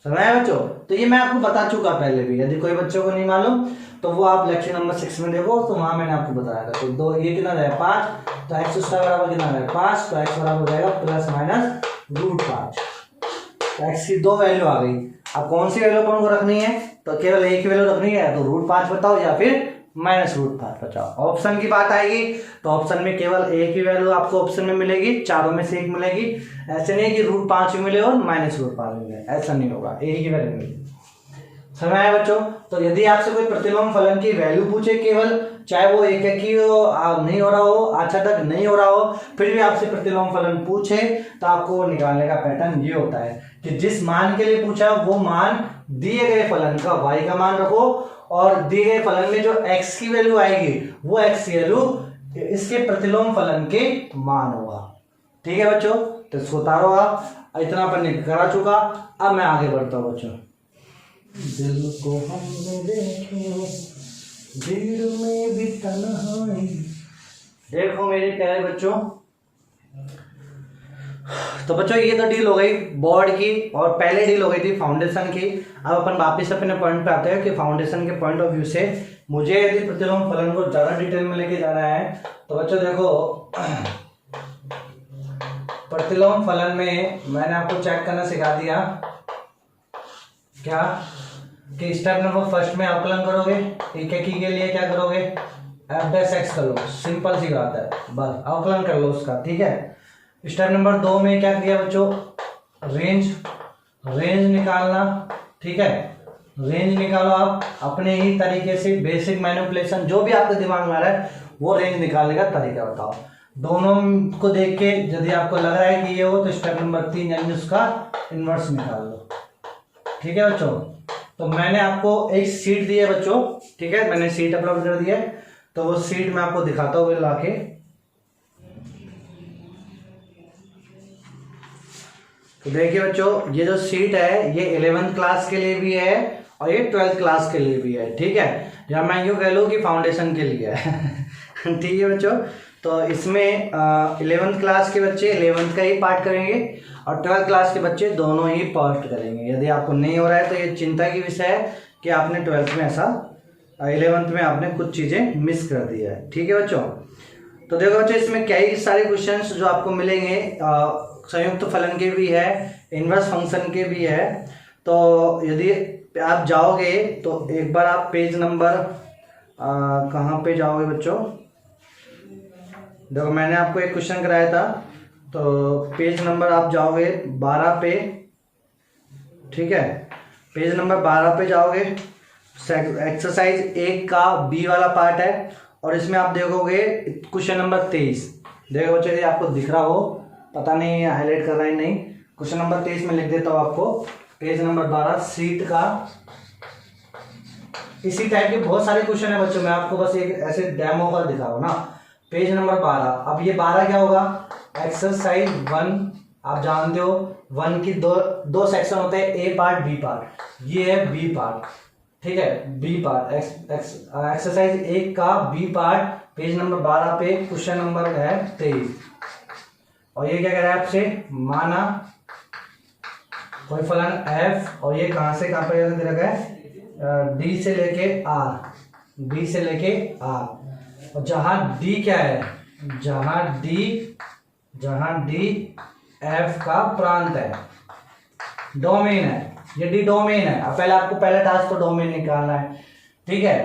A: समझ आया बच्चों? तो ये मैं आपको बता चुका पहले भी, यदि कोई बच्चों को नहीं मालूम तो वो आप लेक्चर नंबर 6 में देखो, तो वहां मैंने आपको बताया था। तो 2 ये कितना जाएगा? 5, तो x स्क्वायर बराबर कितना जाएगा? 5, तो x बराबर हो जाएगा प्लस माइनस √5। तो x की 2 वैल्यू आ गई। अब कौन सी वैल्यू अपन को रखनी है? तो केवल एक ही वैल्यू रखनी है, तो √5 बताओ या फिर माइनस √5 बताओ। ऑप्शन की बात आएगी तो ऑप्शन में केवल एक ही वैल्यू आपको ऑप्शन में मिलेगी, चारों में से एक मिलेगी। ऐसे नहीं कि √5 भी मिले और माइनस √5 मिले, ऐसा नहीं होगा, एक ही वैल्यू मिलेगी। समझ आया बच्चों? तो यदि आपसे कोई प्रतिलोम फलन की वैल्यू पूछे केवल, चाहे वो एक ही हो, नहीं हो रहा हो, आच्छादक नहीं हो रहा हो, फिर भी आपसे प्रतिलोम फलन पूछे तो आपको निकालने का पैटर्न ये होता है कि जिस मान के लिए पूछा वो मान दिए गए फलन का y का मान रखो, और दिए गए फलन में जो x की वैल्यू आएगी वो x की वैल्यू इसके प्रतिलोम फलन के मान होगा। ठीक है बच्चों, तो इसको उतारो आप। इतना अपन करा चुका, अब मैं आगे बढ़ता हूँ बच्चों। दिल को हमने देखे भीड़ में भी तन्हाई, देखो मेरे प्यारे बच्चों, तो बच्चों ये तो डील हो गई बोर्ड की और पहले डील हो गई थी फाउंडेशन की। अब अपन वापस अपने पॉइंट पे आते हैं कि फाउंडेशन के पॉइंट ऑफ व्यू से मुझे यदि प्रतिलोम फलन को ज्यादा डिटेल में लेके जाना है तो बच्चों देखो, प्रतिलोम फलन में मैंने आपको चेक करना सिखा दिया क्या कि स्टेप नंबर फर्स्ट में अवकलन करोगे, एक एक के लिए क्या करोगे, एफ डैश एक्स कर लो, सिंपल सी बात है, बस अवकलन कर लो उसका, ठीक है। स्टेप नंबर 2 में क्या किया बच्चों, रेंज निकालना, ठीक है। रेंज निकालो आप अपने ही तरीके से, बेसिक मैनिपुलेशन जो भी आपके दिमाग में आ रहा है वो रेंज निकालने का तरीका बताओ। दोनों को देख के यदि आपको लग रहा है कि ये हो तो स्टेप नंबर 3 यानी उसका इनवर्स निकाल लो, ठीक है बच्चों। तो मैंने आपको एक सीट दी है बच्चों, ठीक है, मैंने सीट अपलोड कर दी है, तो वो सीट मैं आपको दिखाता हूँ लाके। तो देखिए बच्चों, ये जो सीट है ये 11th क्लास के लिए भी है और ये 12th क्लास के लिए भी है, ठीक है, या मैं यूँ कह लूँ कि फाउंडेशन के लिए है ठीक है बच्चों। तो इसमें 11th क्लास के बच्चे 11th का ही पार्ट करेंगे और 12th क्लास के बच्चे दोनों ही पार्ट करेंगे। यदि आपको नहीं हो रहा है तो ये चिंता की विषय है कि आपने 12th में ऐसा 11th में आपने कुछ चीज़ें मिस कर दी है, ठीक है बच्चों। तो देखो बच्चों, इसमें कई सारे क्वेश्चंस जो आपको मिलेंगे, संयुक्त फलन के भी है, इनवर्स फंक्शन के भी है। तो यदि आप जाओगे तो एक बार आप पेज नंबर कहाँ पे जाओगे बच्चों, देखो मैंने आपको एक क्वेश्चन कराया था, तो पेज नंबर आप जाओगे 12 पे, ठीक है, पेज नंबर 12 पे जाओगे, एक्सरसाइज 1 का बी वाला पार्ट है और इसमें आप देखोगे क्वेश्चन नंबर 23। देखो बच्चों, यदि आपको दिख रहा हो, पता नहीं हाईलाइट कर रहा है नहीं, क्वेश्चन नंबर 23 में लिख देता हूँ आपको, पेज नंबर 12 सीट का। इसी टाइप के बहुत सारे क्वेश्चन है बच्चों, मैं आपको बस एक ऐसे डेमो का दिखा रहा हूँ ना। पेज नंबर 12, अब ये 12 क्या होगा, एक्सरसाइज 1, आप जानते हो 1 की दो सेक्शन होते हैं, ए पार्ट बी पार्ट, ये है बी पार्ट, ठीक है, बी पार्ट, एक्सरसाइज 1 का बी पार्ट, पेज नंबर 12 पे क्वेश्चन नंबर है 23। और ये क्या कह रहा है आपसे, माना कोई फलन f और ये कहां से कहां पर दे रखा है, डी से लेके आर, डी से लेके आर, और जहां डी क्या है, जहां डी एफ का प्रांत है, डोमेन है, ये डी डोमेन है। अब पहले आपको पहला टास्क तो डोमेन निकालना है, ठीक है,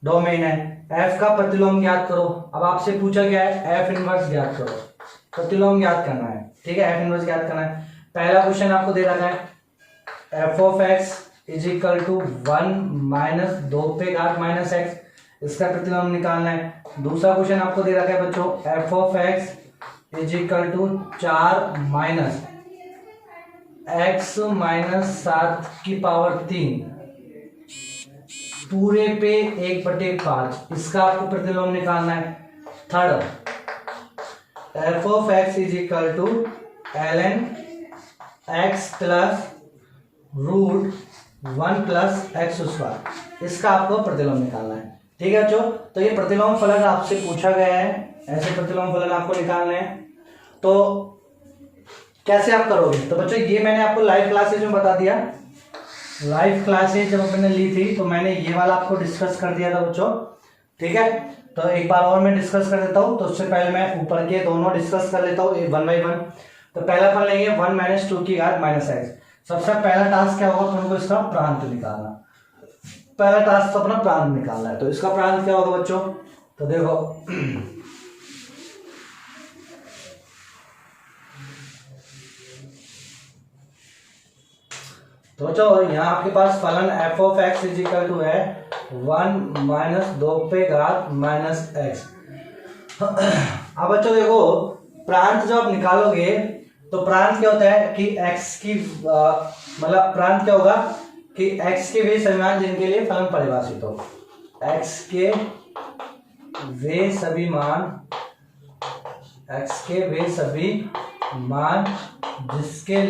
A: डोमेन है, एफ का प्रतिलोम ज्ञात करो। अब आपसे पूछा गया है एफ इनवर्स ज्ञात करो, प्रतिलोम ज्ञात करना है, ठीक है, एफ इनवर्स ज्ञात करना है। पहला क्वेश्चन आपको दे रखा है F of x is equal to 1 minus 2 पे घात माइनस एक्स, इसका प्रतिलोम निकालना है। दूसरा क्वेश्चन आपको दे रखा है बच्चों F of x is equal to 4 minus x minus 7 की पावर 3 पूरे पे 1/5, इसका आपको प्रतिलोम निकालना है। Third, F of x is equal to ln x plus root 1 plus x square, इसका आपको प्रतिलोम निकालना है, ठीक है बच्चों। तो ये प्रतिलोम फलन आपसे पूछा गया है, ऐसे प्रतिलोम फलन आपको निकालने हैं। तो कैसे आप करोगे, तो बच्चों ये मैंने आपको लाइव क्लासेज में बता दिया, लाइव क्लासेज जब मैंने ली थी तो मैंने ये वाला आपको डिस्कस कर दिया था बच्चों, ठीक है। तो एक बार और मैं डिस्कस कर देता हूँ, तो उससे पहले मैं ऊपर के दोनों डिस्कस कर लेता हूँ 1 बाय 1। तो पहला फल लेंगे 1 माइनस 2 की घात माइनस एक्स। सबसे पहला टास्क क्या होगा, तुमको इसका प्रांत निकालना, पहला टास्क तो अपना प्रांत निकालना है। तो इसका प्रांत क्या होगा बच्चों, तो देखो तो बच्चों यहाँ आपके पास फलन F of x is equal to है 1 माइनस 2 पे घात माइनस एक्स। अब बच्चों देखो, प्रांत जब आप निकालोगे तो प्रांत क्या होता है कि x की मतलब प्रांत क्या होगा कि x के वे सभी मान जिनके लिए फलन परिभाषित हो, x के वे सभी मान जिसके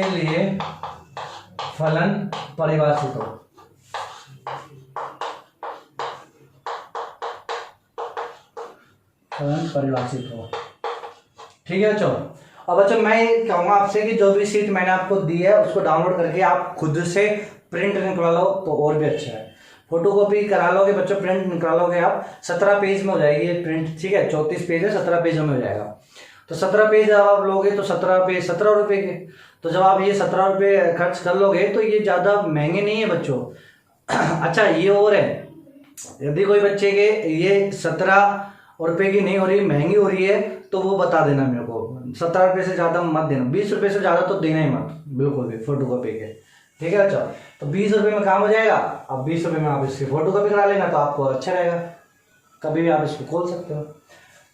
A: लिए फलन परिभाषित हो। फलन परिभाषित हो। ठीक है बच्चों। अब बच्चों मैं ये कहूँगा आपसे कि जो भी सीट मैंने आपको दी है उसको डाउनलोड करके आप खुद से प्रिंट निकलवा लो तो और भी अच्छा है। फोटोकॉपी करा लोगे बच्चों, प्रिंट निकालोगे आप, 17 पेज में हो जाएगी ये प्रिंट। ठीक है, 34 पेज है, 17 पेजों में हो जाएगा। तो 17 पेज जब आप लोगे तो 17 पेज 17 रुपये के। तो जब आप ये 17 रुपये खर्च कर लोगे तो ये ज़्यादा महंगे नहीं है बच्चों। अच्छा ये और है, यदि कोई बच्चे के ये 17 रुपये की नहीं हो रही, महंगी हो रही है, तो वो बता देना मेरे को। 17 रुपये से ज़्यादा मत देना, 20 रुपये से ज़्यादा तो देना ही मत बिल्कुल भी फोटोकॉपी के। ठीक है अच्छा, तो 20 रुपये में काम हो जाएगा। अब 20 रुपये में आप इसकी फोटोकॉपी करा लेना तो आपको अच्छा रहेगा, कभी भी आप इसको खोल सकते हो।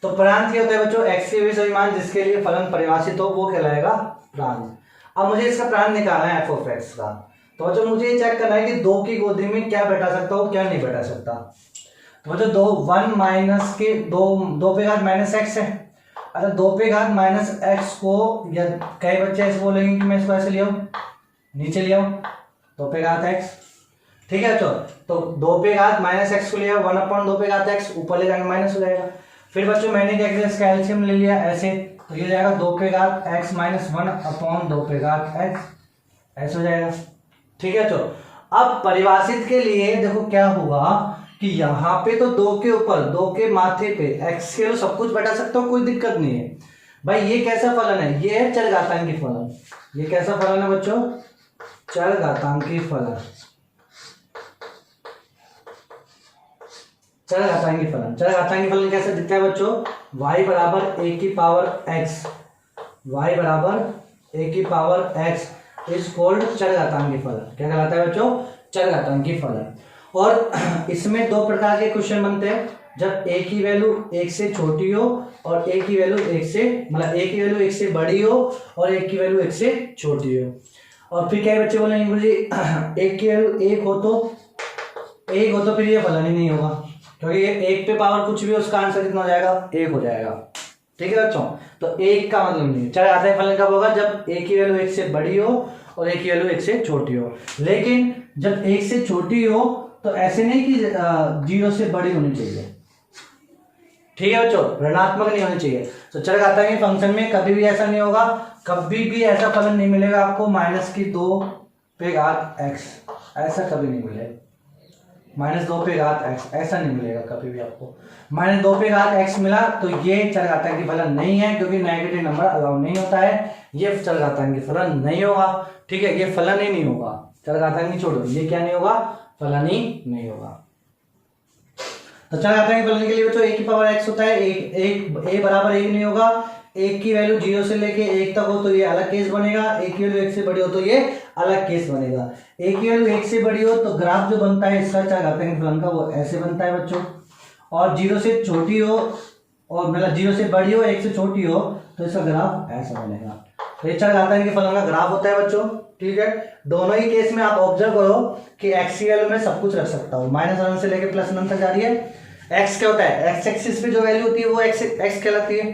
A: तो प्रांत क्या होता है बच्चों? एक्स के वे सभी मान जिसके लिए फलन परिभाषित हो वो कहलाएगा प्रांत। अब मुझे इसका प्रांत निकालना है एफ ऑफ एक्स का। तो बच्चों मुझे ये चेक करना है कि 2 की गोदी में क्या बैठा सकता हूँ, क्या नहीं बैठा सकता। तो बच्चों 1 माइनस के 2 पे घात माइनस एक्स है। अच्छा 2 पे घात माइनस एक्स को, या कई बच्चे ऐसे बोलेंगे कि मैं इसको ऐसे लिया हूँ, नीचे लिया हूँ 2 पे घात एक्स। ठीक है बच्चों, तो 2 पे घात माइनस एक्स को लिया 1/2 पे घात एक्स, ऊपर ले जाएंगे माइनस हो जाएगा। फिर बच्चों मैंने क्या किया, इसका एलसीएम ले लिया ऐसे, तो ये जाएगा 2 पे घात एक्स माइनस 1/2 पे घात एक्स, ऐसे हो जाएगा। ठीक है बच्चों, अब परिभाषित के लिए देखो क्या होगा कि यहाँ पे तो 2 के ऊपर 2 के माथे पे एक्स के सब कुछ बैठा सकता हूँ, कोई दिक्कत नहीं है भाई। ये कैसा फलन है? ये है चरघातांकी फलन। ये कैसा फलन है बच्चों? चरघातांकी फलन। चरघातांकी फलन, चरघातांकी फलन कैसे दिखता है बच्चों? y बराबर a की पावर x, y बराबर a की पावर x इज कॉल्ड चरघातांकी फलन। क्या कहलाता है बच्चों? चरघातांकी फलन। और इसमें 2 प्रकार के क्वेश्चन बनते हैं, जब a की वैल्यू 1 से छोटी हो और a की वैल्यू 1 से, मतलब a की वैल्यू 1 से बड़ी हो और a की वैल्यू 1 से छोटी हो। और फिर क्या बच्चे बोलेंगे गुरुजी a की वैल्यू 1 हो तो फिर ये फलन ही नहीं होगा, क्योंकि ये 1 पे पावर कुछ भी उसका आंसर कितना हो जाएगा? 1 हो जाएगा। ठीक है बच्चों, तो 1 का मतलब नहीं। चरघातांकी फलन कब होगा? जब a की वैल्यू 1 से बड़ी हो और a की वैल्यू 1 से छोटी हो। लेकिन जब 1 से छोटी हो तो ऐसे नहीं कि 0 से बड़ी होनी चाहिए। ठीक है बच्चों, ऋणात्मक नहीं होनी चाहिए। तो चरघातांकी फंक्शन में कभी भी ऐसा नहीं होगा, कभी भी ऐसा फलन नहीं मिलेगा आपको -2 पे घात एक्स, ऐसा कभी नहीं मिलेगा। -2 पे घात एक्स ऐसा नहीं मिलेगा कभी भी आपको। -2 पे घात एक्स मिला तो ये चरघातांकी फलन नहीं है, क्योंकि नेगेटिव नंबर अलाउ नहीं होता है, ये चरघातांकी फलन नहीं होगा। ठीक है, ये फलन ही नहीं होगा। चरघातांकी छोड़ो, ये क्या नहीं होगा? फलन ही नहीं होगा। तो चरघातांकी फलन के लिए बच्चों a की पावर x होता है, a बराबर 1 नहीं होगा। 1 की वैल्यू 0 से लेके 1 तक हो तो ये अलग केस बनेगा, 1 की वैल्यू 1 से बड़ी हो तो ये अलग केस बनेगा। 1 की वैल्यू 1 से बड़ी हो तो ग्राफ जो बनता है इसका चरघातांकी फलन का वो ऐसे बनता है बच्चों, और 0 से छोटी हो और मतलब 0 से बड़ी हो 1 से छोटी हो तो इसका ग्राफ ऐसा बनेगा। तो ये चरघातांकी फलन का ग्राफ होता है बच्चों। ठीक है, दोनों ही केस में आप ऑब्जर्व करो कि x की वैल्यू में सब कुछ रख सकता हूँ, -1 से लेके +1 तक जा रही है। x क्या होता है? x एक्सिस पे जो वैल्यू होती है वो x कहलाती है,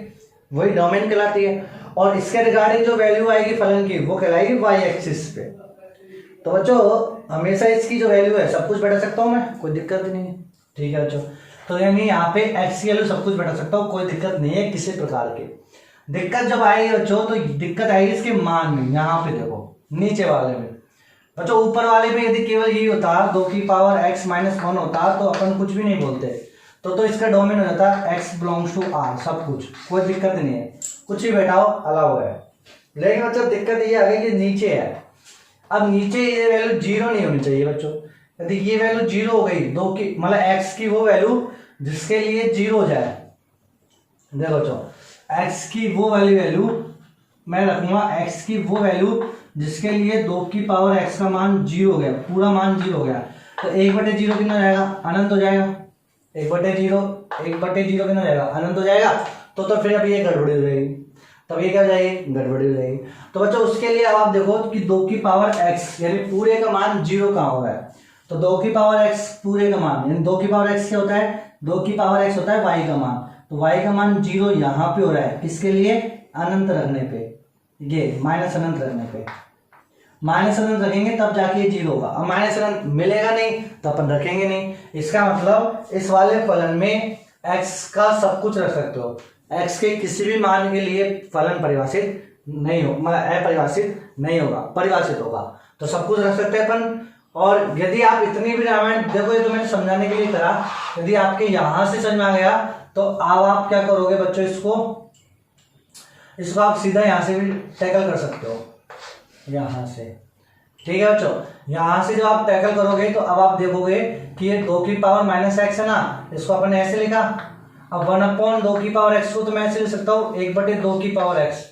A: वही डोमेन कहलाती है। और इसके रिगार्डिंग जो वैल्यू आएगी फलन की वो कहलाएगी y एक्सिस पे। तो बच्चों हमेशा इसकी जो वैल्यू है सब कुछ बैठा सकता हूँ मैं, कोई दिक्कत नहीं है। ठीक है बच्चों, तो यानी यहाँ पे x की वैल्यू सब कुछ बैठा सकता हूँ, कोई दिक्कत नहीं है किसी प्रकार की। दिक्कत जब आएगी बच्चों तो दिक्कत आएगी इसके मान में। यहाँ पे देखो नीचे वाले में बच्चों, ऊपर वाले में यदि केवल यही होता 2 की पावर x -1 होता तो अपन कुछ भी नहीं बोलते, तो इसका डोमेन हो जाता x बिलोंग्स टू r, सब कुछ, कोई दिक्कत नहीं है, कुछ भी बैठाओ अलाउ है। लेकिन बच्चों दिक्कत ये आ गई कि नीचे है। अब नीचे ये वैल्यू 0 नहीं होनी चाहिए बच्चों। यदि ये वैल्यू 0 हो गई 2 की, मतलब x की वो वैल्यू जिसके लिए 0 हो जाए, देखो बच्चों x की वो वैल्यू मैं रखूंगा, x की वो वैल्यू जिसके लिए 2 की पावर x का मान 0 हो गया, पूरा मान 0 हो गया, तो 1/0 कितना हो जाएगा? अनंत हो जाएगा। 1/0 कितना हो जाएगा? अनंत हो जाएगा। तो फिर अब ये गड़बड़ी हो जाएगी, तब ये क्या हो जाएगी? गड़बड़ी हो जाएगी। तो बच्चों उसके लिए अब आप देखो कि 2 की पावर x यानी पूरे का मान 0 कहाँ हो रहा है, तो 2 की पावर x पूरे का मान, यानी 2 की पावर x क्या होता है? 2 की पावर x होता है y का मान, तो y का मान 0 यहाँ पे हो रहा है, किसके लिए? अनंत रखने पे, ये माइनस अनंत रखने पे, माइनस अनंत रखेंगे तब जाके 0 होगा। अब माइनस अनंत मिलेगा नहीं तो अपन रखेंगे नहीं। इसका मतलब इस वाले फलन में एक्स का सब कुछ रख सकते हो, एक्स के किसी भी मान के लिए फलन परिभाषित नहीं हो, मतलब अपरिभाषित नहीं होगा, परिभाषित होगा, तो सब कुछ रख सकते हैं अपन। और यदि आप इतनी भी रामायण देखो, ये तो मैंने समझाने के लिए करा, यदि आपके यहां से समझ में आ गया तो अब आप क्या करोगे बच्चों, इसको आप सीधा यहां से भी टैकल कर सकते हो, यहां से। ठीक है बच्चों, यहां से जब आप टैकल करोगे तो अब आप देखोगे कि ये 2 की पावर माइनस एक्स है ना, इसको अपन ऐसे लिखा। अब 1/2 की पावर एक्स को तो मैं ऐसे लिख सकता हूँ 1/2 की पावर एक्स,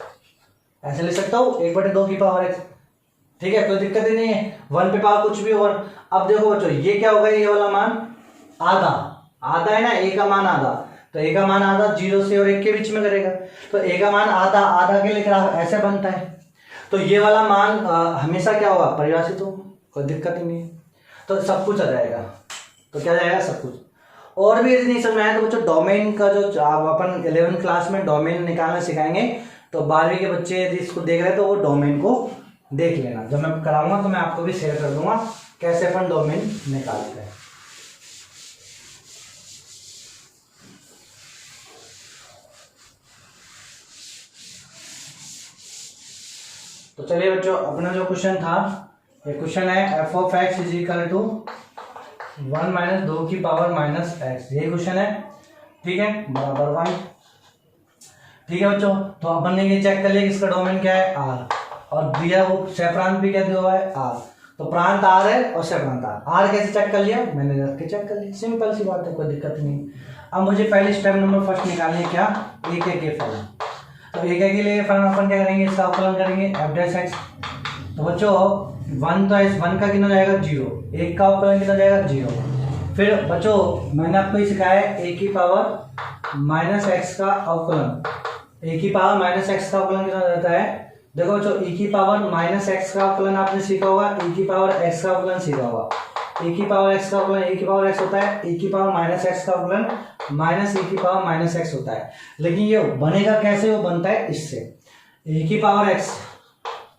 A: ऐसे लिख सकता हूँ 1/2 की पावर एक्स। ठीक है, कोई दिक्कत ही नहीं है, 1 पे पावर कुछ भी हो। अब देखो बच्चों, ये क्या होगा, ये वाला मान आधा, आधा है ना, ए का मान आधा, तो ए का मान आधा 0 से और 1 के बीच में करेगा, तो ए का मान आधा, आधा के लिख रहा ऐसे बनता है, तो ये वाला मान हमेशा क्या होगा, परिभाषित होगा, कोई दिक्कत ही नहीं है, तो सब कुछ आ जाएगा। तो क्या जाएगा, सब कुछ। और भी यदि नहीं समझ में आया तो बच्चों डोमेन का जो अपन 11th क्लास में डोमेन निकालना सिखाएंगे, तो 12वीं के बच्चे यदि इसको देख रहे हैं तो वो डोमेन को देख लेना, जब मैं कराऊंगा तो मैं आपको भी शेयर कर दूंगा कैसे अपन डोमेन निकालते हैं। तो चलिए बच्चों, अपना जो क्वेश्चन था, ये क्वेश्चन है f of x is equal to 1 minus 2 की पावर माइनस एक्स, ये क्वेश्चन है। ठीक है, बराबर 1। ठीक है बच्चों, तो अपन ने ये चेक कर लिया कि इसका डोमेन क्या है, r, और दिया वो सह भी क्या दिया हुआ है, r, तो प्रांत r है और सह प्रांत r कैसे चेक कर लिया, मैंने रख के चेक कर लिया, सिंपल सी बात है, कोई दिक्कत नहीं। अब मुझे पहले स्टेप नंबर फर्स्ट निकालने क्या, एक के फलन, तो एक के लिए फलन अपन क्या करेंगे, इसका अवकलन करेंगे एफ डैश एक्स। तो बच्चों 1 तो इस 1 का कितना जाएगा 0, 1 का अवकलन कितना जाएगा 0। फिर बच्चों मैंने आपको ये सिखाया है ए की पावर माइनस एक्स का अवकलन, ए की पावर माइनस एक्स का अवकलन कितना रहता है, देखो बच्चों e की पावर माइनस एक्स का अवकलन आपने सीखा होगा, e की पावर x का अवकलन सीखा होगा, e की पावर x का अवकलन e की पावर x होता है, e की पावर माइनस x का अवकलन माइनस e की पावर माइनस x होता है। लेकिन ये बनेगा कैसे, वो बनता है इससे, e की पावर x,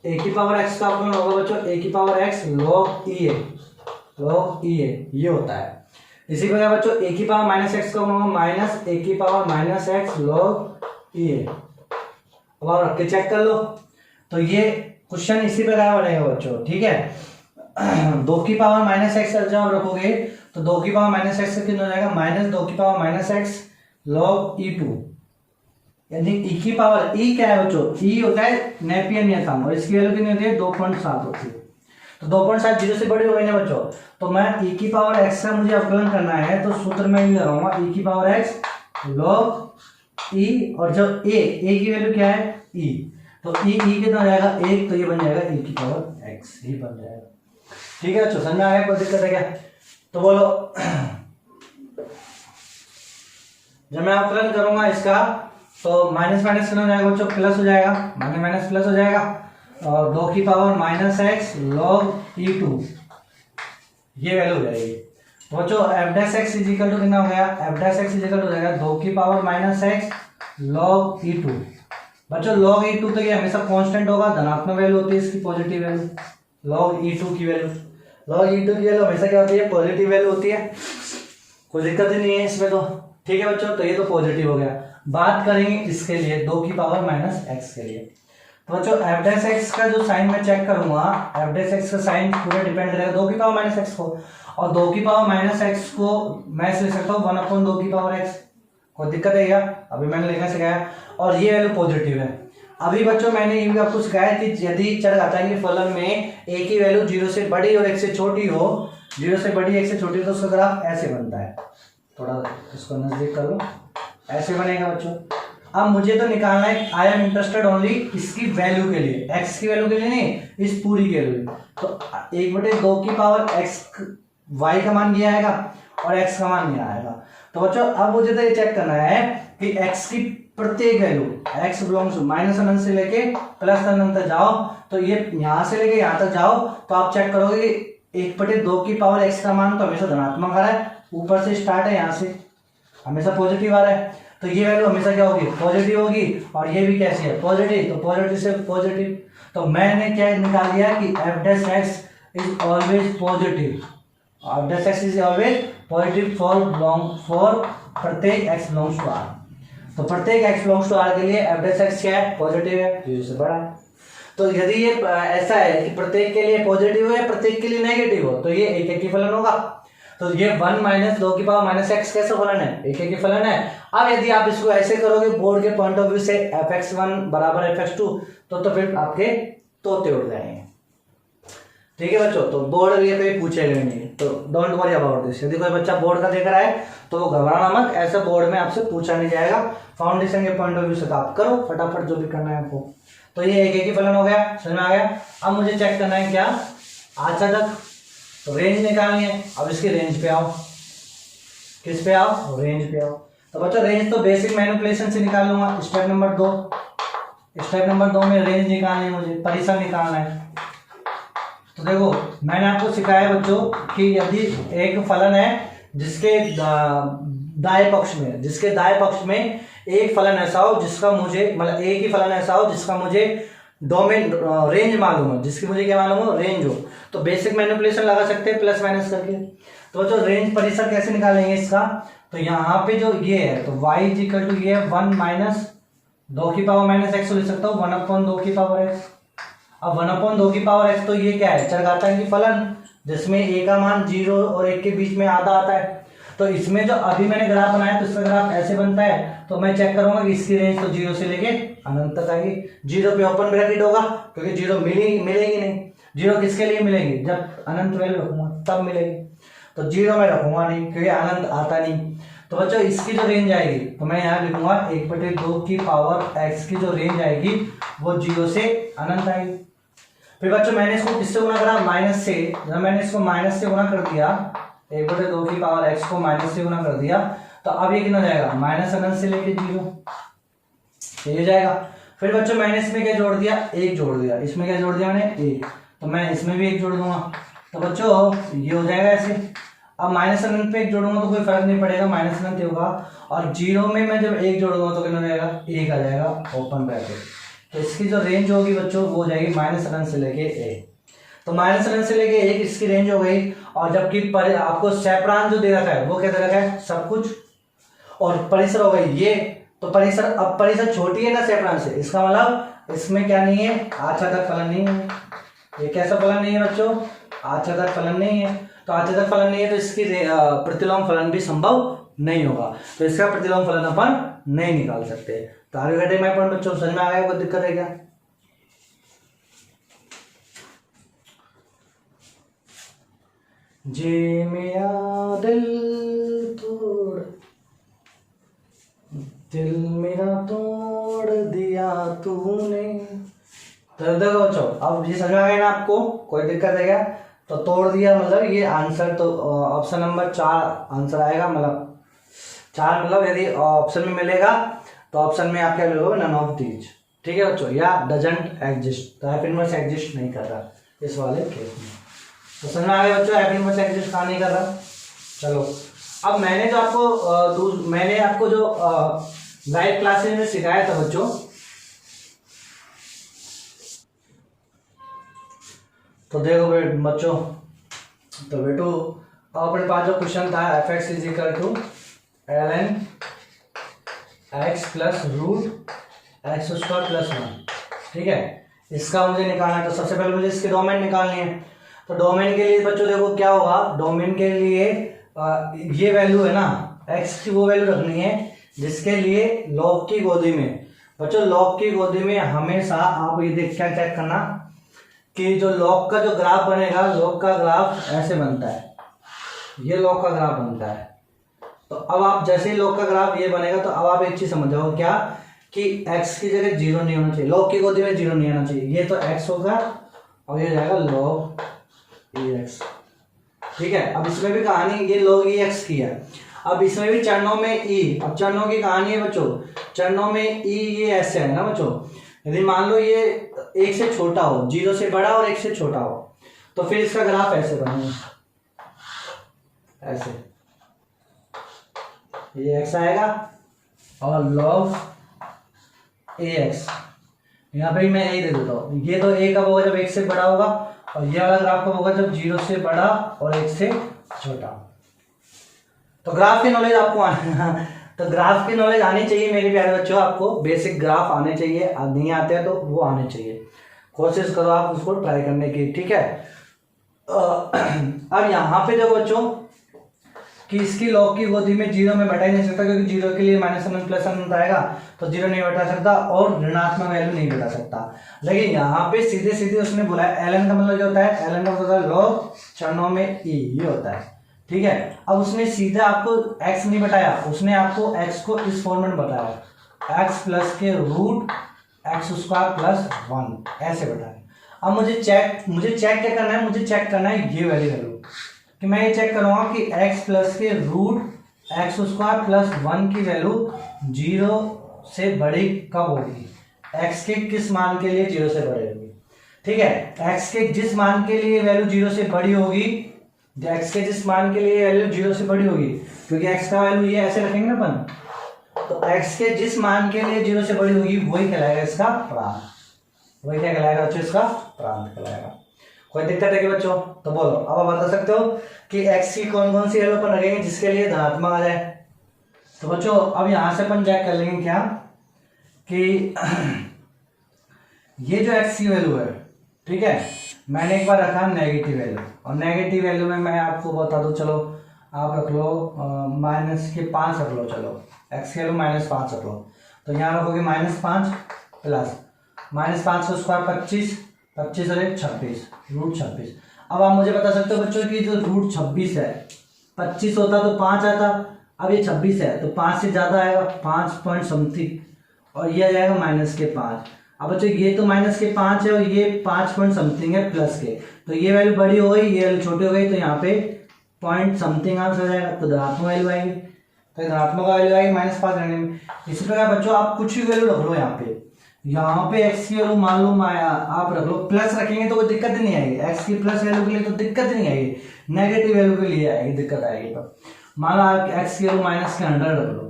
A: a की पावर x का अवकलन होगा बच्चों a की power x log e a, log e a ये होता है। इसी प्रकार बच्चों a की पावर माइनस x का अवकलन माइनस a की power minus x log e a। अब आप रख के चेक कर लो, तो ये क्वेश्चन इसी प्रकार बनेगा बच्चों। ठीक है, 2 की पावर माइनस एक्स जब आप रखोगे तो 2 की पावर माइनस एक्स कितना हो जाएगा, माइनस 2 की power minus x log E 2, यानी ई की पावर, ई क्या है बच्चों, ई होता है नेपियर नियतांक, और इसकी वैल्यू कितनी होती है 2.7 होती है। तो 2.7 जीरो से बड़ी हो गई ना बच्चों, तो मैं ई की पावर एक्स का मुझे अवकलन करना है, तो सूत्र में ये लगाऊंगा ई की पावर एक्स लॉग ई, और जो ए की वैल्यू क्या है ई, तो ई कितना हो जाएगा 1, तो ये बन जाएगा e की पावर x ही बन जाएगा। ठीक है बच्चों, समझ में आ गया, कोई दिक्कत है क्या, तो बोलो। जब मैं अवकलन करूंगा इसका तो माइनस माइनस कितना हो जाएगा बच्चों, प्लस हो जाएगा, माइनस माइनस प्लस हो जाएगा, और 2 की power minus x log E 2 ये वैल्यू हो जाएगी। तो बच्चों F dash x is equal to कितना हो गया, F dash x is equal to हो जाएगा 2 की power minus x log E 2। बच्चों log e2 तो ये हमेशा कांस्टेंट होगा, धनात्मक वैल्यू होती है इसकी, पॉजिटिव वैल्यू, log e2 की वैल्यू, log e2 की वैल्यू हमेशा क्या होती है, पॉजिटिव वैल्यू होती है, कोई दिक्कत ही नहीं है इसमें तो। ठीक है बच्चों, तो ये तो पॉजिटिव हो गया। बात करेंगे इसके लिए 2 की पावर माइनस एक्स के लिए, तो बच्चों एफ डैश एक्स का जो साइन मैं चेक करूंगा, एफ डैश एक्स का साइन पूरा डिपेंड रहेगा 2 की पावर माइनस एक्स को, और 2 की पावर माइनस एक्स को मैं ले सकता हूँ 1/2 की पावर एक्स, कोई दिक्कत है क्या, अभी मैंने लिखना सिखाया, और ये वैल्यू पॉजिटिव है। अभी बच्चों मैंने ये भी आपको सिखाया कि यदि चर घातांकी फलन में a की वैल्यू 0 से बड़ी और 1 से छोटी हो, 0 से बड़ी 1 से छोटी हो, तो उसका ग्राफ ऐसे बनता है, थोड़ा इसको नजदीक कर लो, ऐसे बनेगा बच्चों। अब मुझे तो निकालना है, आई एम इंटरेस्टेड ओनली इसकी वैल्यू के लिए, x की वैल्यू के लिए नहीं, इस पूरी के लिए, तो 1/2 की पावर x y का मान ये आएगा और x का मान ये आएगा। तो बच्चों अब मुझे तो ये चेक करना है कि x की प्रत्येक value, x belongs to minus अनंत से लेके प्लस अनंत तक जाओ, तो ये यहां से लेके यहां तक जाओ, तो आप चेक करोगे 1/2 की पावर x का मान तो हमेशा धनात्मक आ रहा है, ऊपर से स्टार्ट है, यहाँ से हमेशा पॉजिटिव आ रहा है, तो ये वैल्यू हमेशा क्या होगी, पॉजिटिव होगी, और ये भी कैसी है, पॉजिटिव, तो पॉजिटिव से पॉजिटिव, तो मैंने क्या निकाल दिया कि F dash x is always positive, F x is always positive for प्रत्येक एक्स बिलोंग्स टू आर। तो प्रत्येक एक्स बिलोंग्स टू आर के लिए एफ एक्स क्या है, पॉजिटिव है, जीरो से बड़ा है। तो यदि ये ऐसा है कि प्रत्येक के लिए पॉजिटिव है, प्रत्येक के लिए नेगेटिव हो, तो ये एक एक ही फलन होगा। तो ये 1 माइनस 2 की पावर माइनस एक्स कैसा फलन है, एक एक ही फलन है। अब यदि आप इसको ऐसे करोगे बोर्ड के पॉइंट ऑफ व्यू से एफ एक्स वन बराबर एफ एक्स टू, तो फिर आपके तोते उड़ जाएंगे। ठीक है बच्चों, तो बोर्ड ये कहीं पूछेगा नहीं, तो डोंट वरी अबाउट दिस। यदि कोई बच्चा बोर्ड का देख रहा है तो घबराना मत, ऐसे बोर्ड में आपसे पूछा नहीं जाएगा। फाउंडेशन के पॉइंट ऑफ व्यू से तो आप करो फटाफट जो भी करना है आपको। तो ये एक एक ही फलन हो गया, समझ में आ गया। अब मुझे चेक करना है क्या, आशा तक तो रेंज निकालनी है। अब इसकी रेंज पे आओ, किस पे आओ, रेंज पे आओ। तो बच्चों रेंज तो बेसिक मैनिपुलेशन से निकाल लूंगा। स्टेप नंबर 2, स्टेप नंबर 2 में रेंज निकालनी है, मुझे परिसर निकालना है। तो देखो मैंने आपको सिखाया बच्चों कि यदि एक फलन है जिसके दाएं पक्ष में एक फलन ऐसा हो जिसका मुझे, मतलब एक ही फलन ऐसा हो जिसका मुझे डोमेन रेंज मालूम हो, जिसकी मुझे क्या मालूम हो, रेंज हो, तो बेसिक मैनिपुलेशन लगा सकते हैं प्लस माइनस करके। तो जो रेंज परिसर कैसे निकालेंगे इसका, तो यहाँ पे जो ये है तो y इज इक्वल टू ये 1 माइनस 2 की पावर माइनस एक्स लिख सकता हूँ 1/2 की पावर एक्स। अब 1/2 की पावर एक्स तो ये क्या है, चरघातांक की फलन जिसमें a का मान 0 और 1 के बीच में आधा आता है। तो इसमें जो अभी मैंने ग्राफ बनाया तो इसका ग्राफ ऐसे बनता है। तो मैं चेक करूंगा कि इसकी रेंज तो 0 से लेके अनंत तक आएगी। 0 पे ओपन ब्रैकेट होगा क्योंकि 0 मिलेगी नहीं। 0 किसके लिए मिलेगी, जब अनंत वैल्यू रखूंगा तब मिलेगी। तो 0 में रखूंगा नहीं क्योंकि अनंत आता नहीं। तो बच्चों इसकी जो रेंज आएगी तो मैं यहाँ लिखूंगा 1/2 की पावर एक्स की जो रेंज आएगी वो 0 से अनंत आएगी। फिर बच्चों मैंने इसको किससे गुना करा, माइनस से। जब मैंने इसको माइनस से गुना कर दिया, 1/2 की पावर एक्स को माइनस से गुना कर दिया, तो अब ये कितना जाएगा, माइनस अनंत से लेके 0 ये जाएगा। फिर बच्चों मैंने इसमें क्या जोड़ दिया, 1 जोड़ दिया। इसमें क्या जोड़ दिया मैंने, 1। तो मैं इसमें भी 1 जोड़ दूंगा। तो बच्चों ये हो जाएगा ऐसे। अब माइनस अनंत पे 1 जोड़ूंगा तो कोई फर्क नहीं पड़ेगा, माइनस अनंत होगा। और 0 में मैं जब 1 जोड़ूंगा तो कितना जाएगा, 1 आ जाएगा ओपन ब्रैकेट। तो इसकी जो रेंज होगी बच्चों वो जाएगी माइनस अनंत से लेके 1। तो माइनस अनंत से लेके 1 इसकी रेंज हो गई। और जबकि आपको सेपरान जो दे रखा है वो क्या दे रखा है, सब कुछ। और परिसर हो गई ये, तो परिसर, अब परिसर छोटी है ना सेपरान से, इसका मतलब इसमें क्या नहीं है, आच्छादक फलन नहीं है। ये कैसा फलन नहीं है बच्चों, आच्छादक फलन नहीं है। तो आच्छादक फलन नहीं है तो इसकी प्रतिलोम फलन भी संभव नहीं होगा। तो इसका प्रतिलोम फलन अपन नहीं निकाल सकते। तो आगे घटे मैं पॉइंट बच्चों समझ में आ गया, कोई दिक्कत है क्या। जे मेरा दिल मेरा तोड़ दिया तूने। तो देखो बच्चों अब ये समझ में आ गया ना आपको, कोई दिक्कत है क्या। तो तोड़ दिया मतलब ये आंसर, तो ऑप्शन नंबर 4 आंसर आएगा। मतलब 4 मतलब यदि ऑप्शन में मिलेगा तो ऑप्शन में आप क्या लिखोगे, नन ऑफ दीज। ठीक है बच्चों, या डजंट एग्जिस्ट। तो एफ इनवर्स एग्जिस्ट नहीं कर रहा इस वाले केस में। तो समझ में आ गया बच्चों एफ इनवर्स एग्जिस्ट कहाँ नहीं कर रहा। चलो अब मैंने आपको जो लाइव क्लासेस में सिखाया था बच्चों, तो देखो बच्चों, तो बेटू अपने पास जो क्वेश्चन था F x is equal to ln x plus root x square plus 1। ठीक है, इसका मुझे निकालना है। तो सबसे पहले मुझे इसके डोमेन निकालनी है। तो डोमेन के लिए बच्चों देखो क्या होगा, डोमेन के लिए ये वैल्यू है ना x की, वो वैल्यू रखनी है जिसके लिए लॉग की गोदी में। बच्चों लॉग की गोदी में हमेशा आप ये देख क्या चेक करना कि जो लॉग का जो ग्राफ बनेगा, लॉग का ग्राफ ऐसे बनता है, ये लॉग का ग्राफ बनता है। तो अब आप जैसे ही लॉग का ग्राफ ये बनेगा तो अब आप एक चीज समझ जाओ क्या, कि x की जगह 0 नहीं होना चाहिए, लॉग की गोदी में 0 नहीं आना चाहिए। ये तो x होगा और ये जाएगा log ex। ठीक है, अब इसमें भी कहानी ये log ex की है। अब इसमें भी चरणों में e, अब चरणों की कहानी है बच्चों, चरणों में e ये ऐसे है ना बच्चों। यदि मान लो ये 1 से छोटा हो, 0 से बड़ा और 1 से छोटा हो, तो फिर इसका ग्राफ ऐसे बनेगा, ऐसे ये x आएगा और log ax, यहाँ पे मैं a दे देता हूँ। ये तो a कब होगा, जब 1 से बड़ा होगा, और ये वाला ग्राफ कब होगा, जब 0 से बड़ा और 1 से छोटा। तो ग्राफ की नॉलेज आपको तो ग्राफ की नॉलेज आनी चाहिए मेरे प्यारे बच्चों, आपको बेसिक ग्राफ आने चाहिए, नहीं आते हैं तो वो आने चाहिए, कोशिश करो आप उसको ट्राई करने की, ठीक है। अब यहाँ पे देखो बच्चों कि इसकी लॉग की गोदी में जीरो में बैठा ही नहीं सकता, क्योंकि जीरो के लिए -1 + 1 आएगा, तो जीरो नहीं बैठा सकता और ऋणात्मक वैल्यू नहीं बैठा सकता। लेकिन यहाँ पे सीधे सीधे उसने बोला है ln का मतलब क्या होता है, ln का मतलब होता है लॉग चरणों में e, ये होता है, ठीक है। अब उसने सीधा आपको x नहीं बताया, उसने आपको x को इस फॉर्म में बताया, x प्लस के रूट x स्क्वायर प्लस 1 ऐसे बताया। अब मुझे चेक क्या करना है, मुझे चेक करना है ये वाली वैल्यू, कि मैं ये चेक करूंगा कि x प्लस के रूट x स्क्वायर प्लस 1 की वैल्यू 0 से बड़ी कब होगी, x के किस मान के लिए 0 से बड़ी होगी, ठीक है। x के जिस मान के लिए वैल्यू 0 से बड़ी होगी, x के जिस मान के लिए वैल्यू 0 से बड़ी होगी, क्योंकि x का वैल्यू ये ऐसे रखेंगे ना अपन, तो x के जिस मान के लिए 0 से बड़ी होगी वही कहलाएगा इसका प्रांत, वही क्या कहलाएगा बच्चों, इसका प्रांत कहलाएगा। कोई दिक्कत है कि बच्चों, तो बोलो। अब आप बता सकते हो कि x की कौन कौन सी वैल्यू अपन रखेंगे जिसके लिए धनात्मक आ जाए। तो बच्चों अब यहां से अपन चेक कर लेंगे क्या कि ये जो x की वैल्यू है, ठीक है, मैंने एक बार रखा नेगेटिव वैल्यू, और नेगेटिव वैल्यू में मैं आपको बता दूं, चलो आप रख लो -5 रख लो, चलो x की वैल्यू -5 रख लो, तो यहाँ रखोगे -5 प्लस -5 का स्क्वायर 25 25 और 26 रूट 26। अब आप मुझे बता सकते हो बच्चों कि जो रूट 26 है, 25 होता तो 5 आता, अब ये 26 है तो 5 से ज्यादा आएगा, 5 पॉइंट समथिंग, और ये आ जाएगा -5। अब बच्चों ये तो -5 है और ये 5 पॉइंट समथिंग है प्लस के, तो ये वैल्यू बड़ी हो गई, ये वैल्यू छोटी हो गई, तो यहाँ पे पॉइंट समथिंग आंसर हो जाएगा, तो धनात्मक वैल्यू आएगी, तो धनात्मक वैल्यू आएगी -5 रहने में। इसी प्रकार बच्चों आप कुछ भी वैल्यू रख लो, यहाँ पे x की वैल्यू मान लो आप रख लो, प्लस रखेंगे तो कोई दिक्कत ही नहीं आएगी, x की प्लस वैल्यू के लिए तो दिक्कत ही नहीं आएगी, नेगेटिव वैल्यू के लिए आएगी दिक्कत आएगी। तो मान लो आप x की वैल्यू -100 रख लो,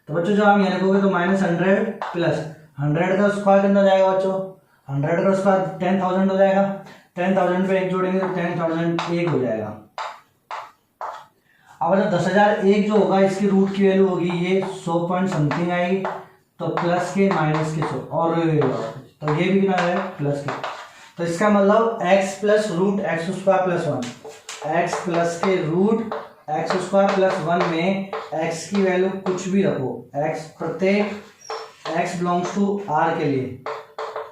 A: तो बच्चों जो आप यहाँ रखोगे तो -100 प्लस 100 का स्क्वायर कितना जाएगा बच्चों, 100 का स्क्वायर 10,000 हो जाएगा, 10,000 पे 1 जोड़ेंगे तो 10,001 हो जाएगा। अब अगर 10,001 जो होगा इसकी रूट की वैल्यू होगी ये 100 पॉइंट समथिंग आएगी, तो प्लस के माइनस के 100 और तो ये भी कितना है प्लस के, तो इसका मतलब x plus root x square plus 1, x plus के रूट x स्क्वायर प्लस 1 में x की वैल्यू कुछ भी रखो, x प्रत्येक x बिलोंग्स टू r के लिए,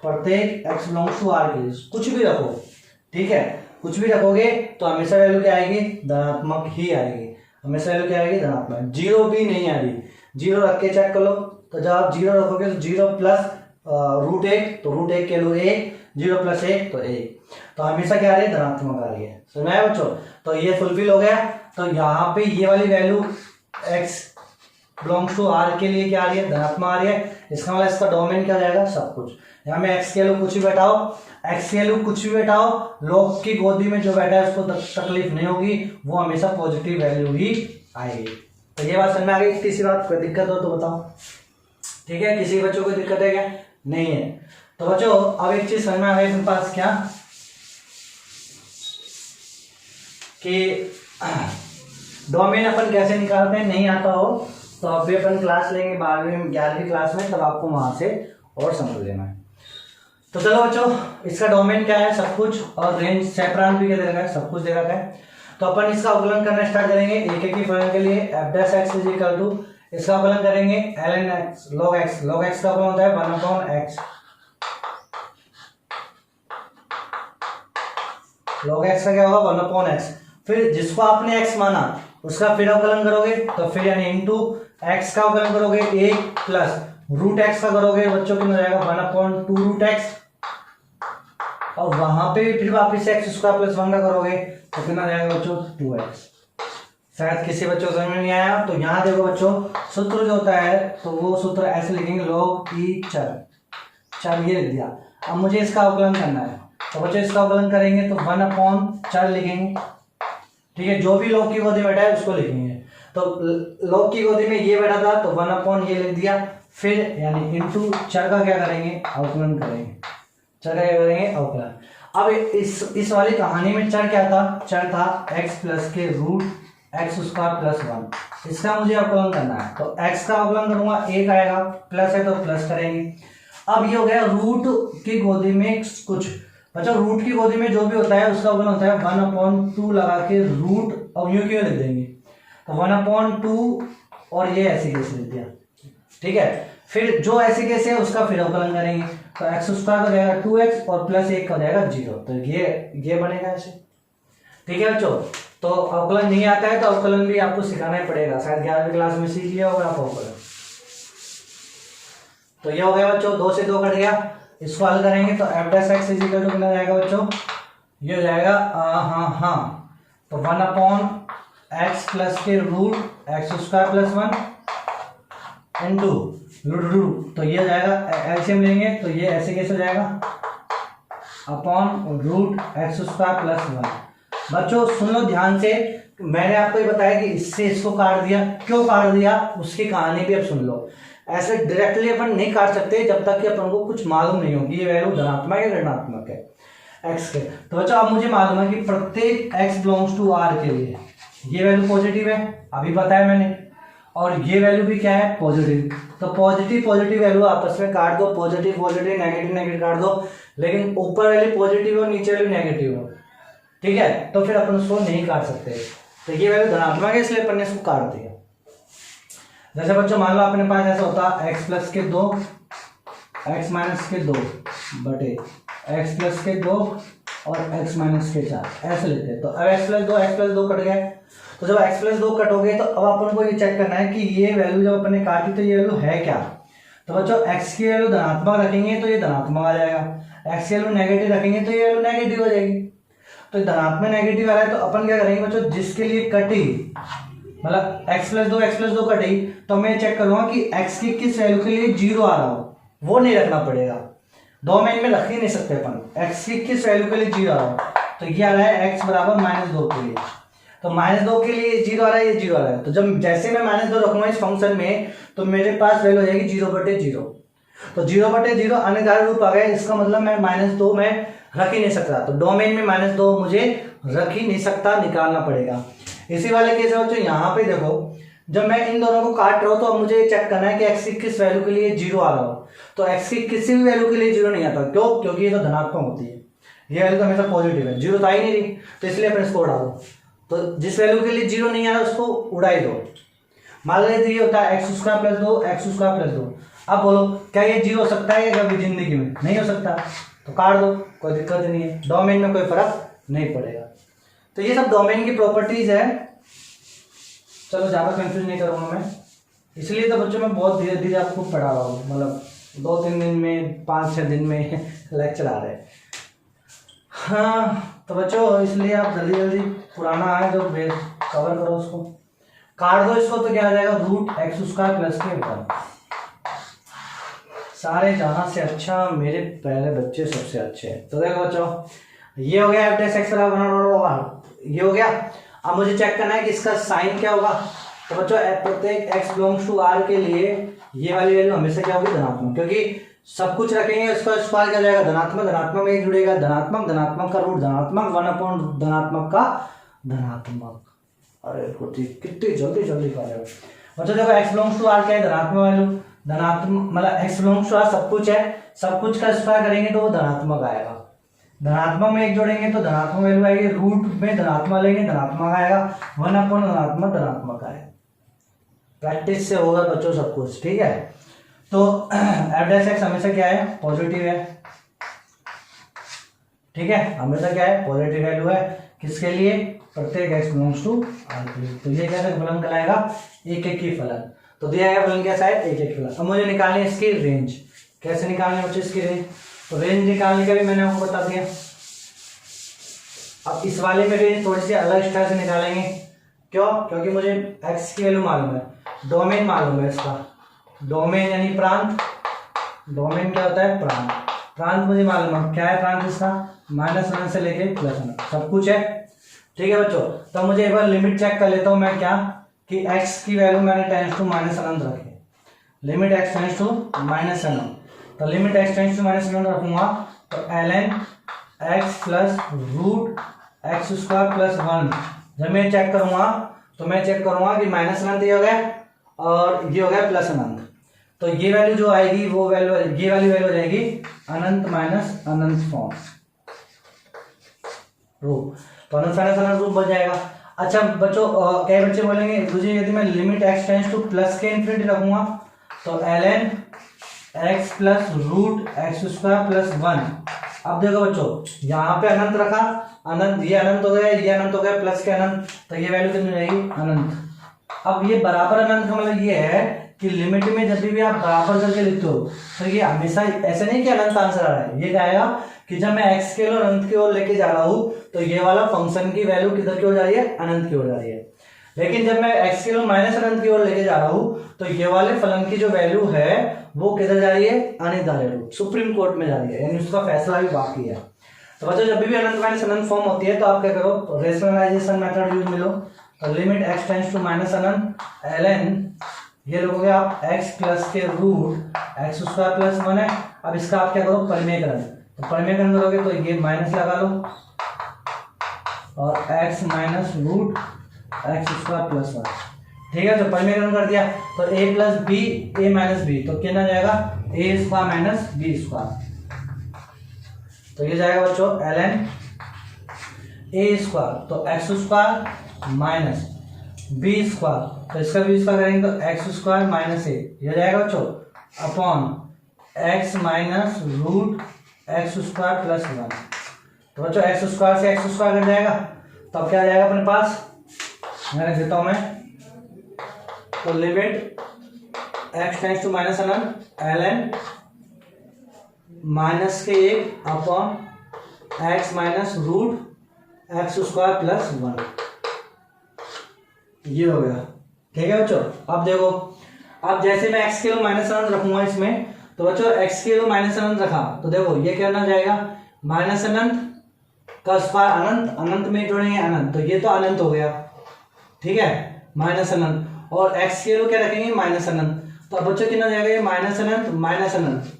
A: प्रत्येक x बिलोंग्स टू r के लिए कुछ भी रखो, ठीक है, कुछ भी रखोगे तो हमेशा वैल्यू क्या आएगी, धनात्मक ही आएगी, हमेशा वैल्यू क्या आएगी, धनात्मक, जीरो भी नहीं आ रही, जीरो रख के चेक कर लो, तो जब आप 0 रखोगे तो 0 प्लस √1 तो √1 के लो 1, 0 प्लस 1 तो 1, तो हमेशा क्या आ रही है, धनात्मक आ रही है, सुना है बच्चों। तो ये फुलफिल हो गया, तो यहाँ पे ये वाली value x belongs to r के लिए क्या आ रही है, धनात्मक आ रही है, इसका मतलब इसका डोमेन क्या जाएगा, सब कुछ। यहाँ में x की वैल्यू कुछ भी बैठाओ, x की वैल्यू कुछ भी बैठाओ, लॉग की गोदी में जो बैठा है उसको तकलीफ नहीं होगी, वो हमेशा पॉजिटिव वैल्यू ही आएगी। तो ये बात समझ में आ गई। तीसरी बात, कोई दिक्कत हो तो बताओ, ठीक है, किसी बच्चों को दिक्कत है क्या, नहीं है। तो बच्चों अब एक चीज समझ में आ गई मेरे पास क्या, कि डोमेन अपन कैसे निकालते हैं, नहीं आता हो तो अभी अपन क्लास लेंगे 12वीं 11वीं क्लास में, तब आपको वहां से और समझ लेना है। तो चलो बच्चों, इसका डोमेन क्या है सब कुछ, और रेंज सेपरांत भी क्या दे रखा है, सब कुछ दे रखा है। तो अपन इसका अवकलन करना स्टार्ट करेंगे एक एक की फलन के लिए। f' इज इक्वल टू, इसका अवकलन करेंगे ln x log x, log x का अवकलन होता है 1/x, log x का क्या होगा 1/x, फिर जिसको आपने x माना उसका फिर अवकलन करोगे, तो फिर यानी इनटू x का अवकलन करोगे 1 प्लस √x का करोगे बच्चों कितना जाएगा 1/2√x, और वहां पे फिर वापिस x स्क्वायर प्लस 1 का करोगे तो कितना जाएगा बच्चों 2x। शायद किसी बच्चों को समझ में नहीं आया, तो यहाँ देखो बच्चों सूत्र जो होता है तो वो सूत्र ऐसे लिखेंगे, log e चर ये लिख दिया। अब मुझे इसका अवकलन करना है, तो बच्चों इसका अवकलन करेंगे तो 1/चर लिखेंगे, ठीक है, जो भी log की गोदी में बैठा है उसको लिखेंगे। तो log की गोदी में ये बैठा था तो 1/ ये लिख दिया, फिर यानी इनटू चर का क्या करेंगे, अवकलन करेंगे, चर का क्या करेंगे, अवकलन। अब इस वाली कहानी में चर क्या था, चर था x प्लस के रूट एक्स स्क्वायर प्लस 1, इसका मुझे अवकलन करना है। तो एक्स का अवकलन करूंगा, 1 आएगा, प्लस है तो प्लस करेंगे। अब ये हो गया रूट की गोदी में कुछ बच्चा, रूट की गोदी में जो भी होता है उसका अवकलन होता है 1/2 लगा के रूट, अब यूं क्यों लिख देंगे, तो 1/2 और ये ऐसे कैसे लिख दिया, ठीक है। फिर जो ऐसे कैसे है उसका फिर अवकलन करेंगे, तो एक्स स्क्वायर हो जाएगा 2x और प्लस 1 का हो जाएगा 0, तो ये बनेगा ऐसे, ठीक है बच्चों। तो अवकलन नहीं आता है तो अवकलन भी आपको सिखाना ही पड़ेगा, शायद 11वीं क्लास में सीख लिया होगा आप अवकलन। तो ये हो गया बच्चों, 2 से 2 कट गया, इसको हल करेंगे तो f dash x equal to कितना जाएगा बच्चों, ये हो जाएगा तो 1/x प्लस के root x square plus 1 into root, तो ये हो जाएगा, एलसीएम लेंगे तो ये ऐसे कैसे हो जाएगा upon root x square plus 1। बच्चों सुन लो ध्यान से, मैंने आपको ये बताया कि इससे इसको काट दिया, क्यों काट दिया उसकी कहानी भी अब सुन लो। ऐसे डायरेक्टली अपन नहीं काट सकते जब तक कि अपन को कुछ मालूम नहीं होगी ये वैल्यू धनात्मक है ऋणात्मक है एक्स के। तो बच्चों अब मुझे मालूम है कि प्रत्येक एक्स बिलोंग्स टू आर के लिए ये वैल्यू पॉजिटिव है, अभी बताया मैंने, और ये वैल्यू भी क्या है पॉजिटिव। तो पॉजिटिव वैल्यू आपस में काट दो, पॉजिटिव नेगेटिव काट दो, लेकिन ऊपर वाली पॉजिटिव हो नीचे वाली नेगेटिव हो, ठीक है, तो फिर अपन उसको नहीं काट सकते। तो ये वैल्यू धनात्मक है इसलिए अपन ने इसको काट दिया। जैसे बच्चों मान लो अपने पास ऐसा होता x प्लस के 2 x माइनस के 2 बटे x प्लस के 2 और x माइनस के 4, ऐसे लेते हैं। तो अब x प्लस 2 कट गए, तो जब x प्लस 2 कट हो गए तो अब अपन को ये चेक करना है कि ये वैल्यू जब अपन ने काटी तो ये वैल्यू है क्या। तो बच्चों x की वैल्यू धनात्मक रखेंगे तो ये धनात्मक आ जाएगा, x की वैल्यू नेगेटिव रखेंगे तो ये वैल्यू नेगेटिव हो जाएगी। तो धनात्मक नेगेटिव आ रहा है तो अपन क्या करेंगे बच्चों, जिसके लिए कटी मतलब x प्लस 2 कटी, तो मैं चेक करूंगा कि x की किस वैल्यू के लिए 0 आ रहा हो, वो नहीं रखना पड़ेगा, डोमेन में रख ही नहीं सकते अपन, x की किस वैल्यू के लिए 0 आ रहा हो। तो ये आ रहा है x बराबर -2 के लिए, तो -2 के लिए 0 आ रहा है, ये 0 आ रहा है। तो जब जैसे मैं -2 रखूंगा इस फंक्शन में तो मेरे पास वैल्यू हो जाएगी 0/0, तो 0/0 अनिर्धारित रूप आ गया, इसका मतलब मैं -2 में रख ही नहीं सकता, तो डोमेन में -2 मुझे रख ही नहीं सकता, निकालना पड़ेगा। इसी वाले केस में बच्चों यहाँ पे देखो, जब मैं इन दोनों को काट रहा हूँ तो अब मुझे चेक करना है कि x की किस वैल्यू के लिए 0 आ रहा हो। तो x की किसी भी वैल्यू के लिए 0 नहीं आता, क्यों, क्योंकि ये तो धनात्मक होती है, ये वैल्यू तो हमेशा पॉजिटिव है, 0 तो आ ही नहीं रही, तो इसलिए अपन इसको उड़ा दो। तो जिस वैल्यू के लिए 0 नहीं आ रहा उसको उड़ाई दो। मान लीजिए ये होता है x square plus 2 x square plus 2, अब बोलो क्या ये 0 हो सकता है कभी जिंदगी में? नहीं हो सकता, तो काट दो, कोई दिक्कत नहीं है, डोमेन में कोई फर्क नहीं पड़ेगा। तो ये सब डोमेन की प्रॉपर्टीज है, चलो ज्यादा कंफ्यूज नहीं करूंगा मैं, इसलिए तो बच्चों मैं बहुत धीरे धीरे आपको पढ़ा रहा हूँ, मतलब 2-3 दिन में 5-6 दिन में लेक्चर आ रहे हैं। हाँ तो बच्चों इसलिए आप जल्दी जल्दी पुराना आए जो कवर करो, उसको काट दो इसको, तो क्या आ जाएगा रूट एक्स स्क्वायर प्लस के ऊपर। सारे जहां से अच्छा मेरे पहले बच्चे सबसे अच्छे हैं। तो देखो बच्चों ये हो गया f x बराबर, ये हो गया। अब मुझे चेक करना है कि इसका साइन क्या होगा। तो बच्चों प्रत्येक x बिलोंग्स टू r के लिए ये वाली वैल्यू हमेशा क्या होगी धनात्मक, क्योंकि सब कुछ रखेंगे उसका स्क्वायर क्या जाएगा धनात्मक, धनात्मक में जुड़ेगा धनात्मक, धनात्मक का रूट धनात्मक, 1 धनात्मक का धनात्मक। अरे कितनी जल्दी जल्दी कर रहे हो बच्चों। देखो x बिलोंग्स टू r क्या है धनात्मक वैल्यू, धनात्मक मतलब x बिलोंग्स टू r सब कुछ है, सब कुछ का स्क्वायर करेंगे तो वो धनात्मक आएगा, धनात्मक में 1 जोड़ेंगे तो धनात्मक वैल्यू आएगी, रूट में धनात्मक लेंगे धनात्मक आएगा, 1 धनात्मक आएगा। प्रैक्टिस से होगा बच्चों सब कुछ, ठीक है। तो f डैश x हमेशा क्या है पॉजिटिव है, ठीक है, हमेशा क्या है पॉजिटिव वैल्यू है, किसके लिए प्रत्येक x बिलोंग्स टू r के लिए। तो ये कैसे फलन कहलाएगा एक एक की फलन, तो दिया गया फलन कैसा है एक एक फलन। अब मुझे निकालनी है इसकी रेंज, कैसे निकालनी है बच्चों इसकी रेंज, तो रेंज निकालने का भी मैंने आपको बता दिया। अब इस वाले में रेंज थोड़ी सी अलग स्टाइल से निकालेंगे, क्यों, क्योंकि मुझे x की वैल्यू मालूम है, डोमेन मालूम है इसका, डोमेन यानी प्रांत, डोमेन क्या होता है प्रांत, प्रांत मुझे मालूम है क्या है प्रांत इसका, -1 से लेके +1 सब कुछ है, ठीक है बच्चों। तो मुझे एक बार लिमिट चेक कर लेता हूं मैं क्या, कि x की वैल्यू मैंने टेंस टू -1 रखी, लिमिट x टेंस टू -1, तो लिमिट x टेंस टू -1 रखूंगा तो ln x plus root x square plus 1, जब मैं चेक करूंगा तो मैं चेक करूंगा कि माइनस अनंत ये हो गया और ये हो गया प्लस अनंत। तो ये वैल्यू जो आएगी वो वैल्यू, ये वाली वैल्यू हो जाएगी अनंत माइनस अनंत फॉर्म रूप। तो अनंत माइनस अनंत रूप बन जाएगा। अच्छा बच्चों, कई बच्चे बोलेंगे मुझे यदि मैं limit x tends to plus के इन्फिनिटी रखूंगा तो ln x plus root x square plus 1। अब देखो बच्चों, यहाँ पे अनंत रखा, अनंत, ये अनंत हो गया, ये अनंत हो गया, प्लस के अनंत, तो ये वैल्यू कितनी रहेगी अनंत। अब ये बराबर अनंत का मतलब ये है कि लिमिट में जब भी आप बराबर करके लिखते हो तो ये हमेशा ऐसे नहीं कि अनंत आंसर आ रहा है, ये क्या आएगा कि जब मैं x के ओर अनंत की ओर लेके जा रहा हूं तो ये वाला फंक्शन की वैल्यू किधर की ओर जा रही है, अनंत की ओर जा रही है। लेकिन जब मैं x के ओर माइनस अनंत की ओर लेके जा रहा हूं तो ये वाले फलन की जो वैल्यू है वो किधर जा रही है, अनिर्धारित रूप, सुप्रीम कोर्ट में जा रही है, यानी उसका फैसला भी बाकी है। तो बच्चों जब भी अनंत माइनस अनंत फॉर्म होती है तो आप क्या करो, रेशनलाइजेशन मेथड यूज में लो। तो limit x tends to minus अनंत ln, ये लोगे आप x प्लस के रूट एक्स स्क्वायर प्लस 1 है। अब इसका आप क्या करो, परिमेयकरण। तो परिमेयकरण करोगे तो ये माइनस लगा लो और x minus root x square plus 1, ठीक है। तो परिमेयकरण कर दिया तो a plus B, A minus B, तो कितना जाएगा A square minus B square. तो ये जाएगा बच्चों ln ए स्क्वायर, तो x square minus B square, तो इसका भी स्क्वायर करेंगे तो एक्स स्क्वायर माइनस ए, ये जाएगा बच्चों upon x minus root x square plus 1। तो बच्चों एक्स स्क्वायर से एक्स स्क्वायर कट जाएगा, तो अब क्या आ जाएगा अपने पास, मैं रख देता हूं मैं, तो limit x tends to minus अनंत ln माइनस के 1 upon x minus root x square plus 1, ये हो गया, ठीक है बच्चों। अब देखो, अब जैसे मैं x के लिए माइनस अनंत रखूंगा इसमें, तो बच्चों x के लिए माइनस अनंत रखा तो देखो ये क्या ना जाएगा, माइनस अनंत का स्क्वायर अनंत, अनंत में जोड़ेंगे अनंत, तो ये तो अनंत हो गया, ठीक है, माइनस अनंत, और x के लिए क्या रखेंगे माइनस अनंत, तो अब बच्चों कितना जाएगा ये माइनस अनंत माइनस अनंत,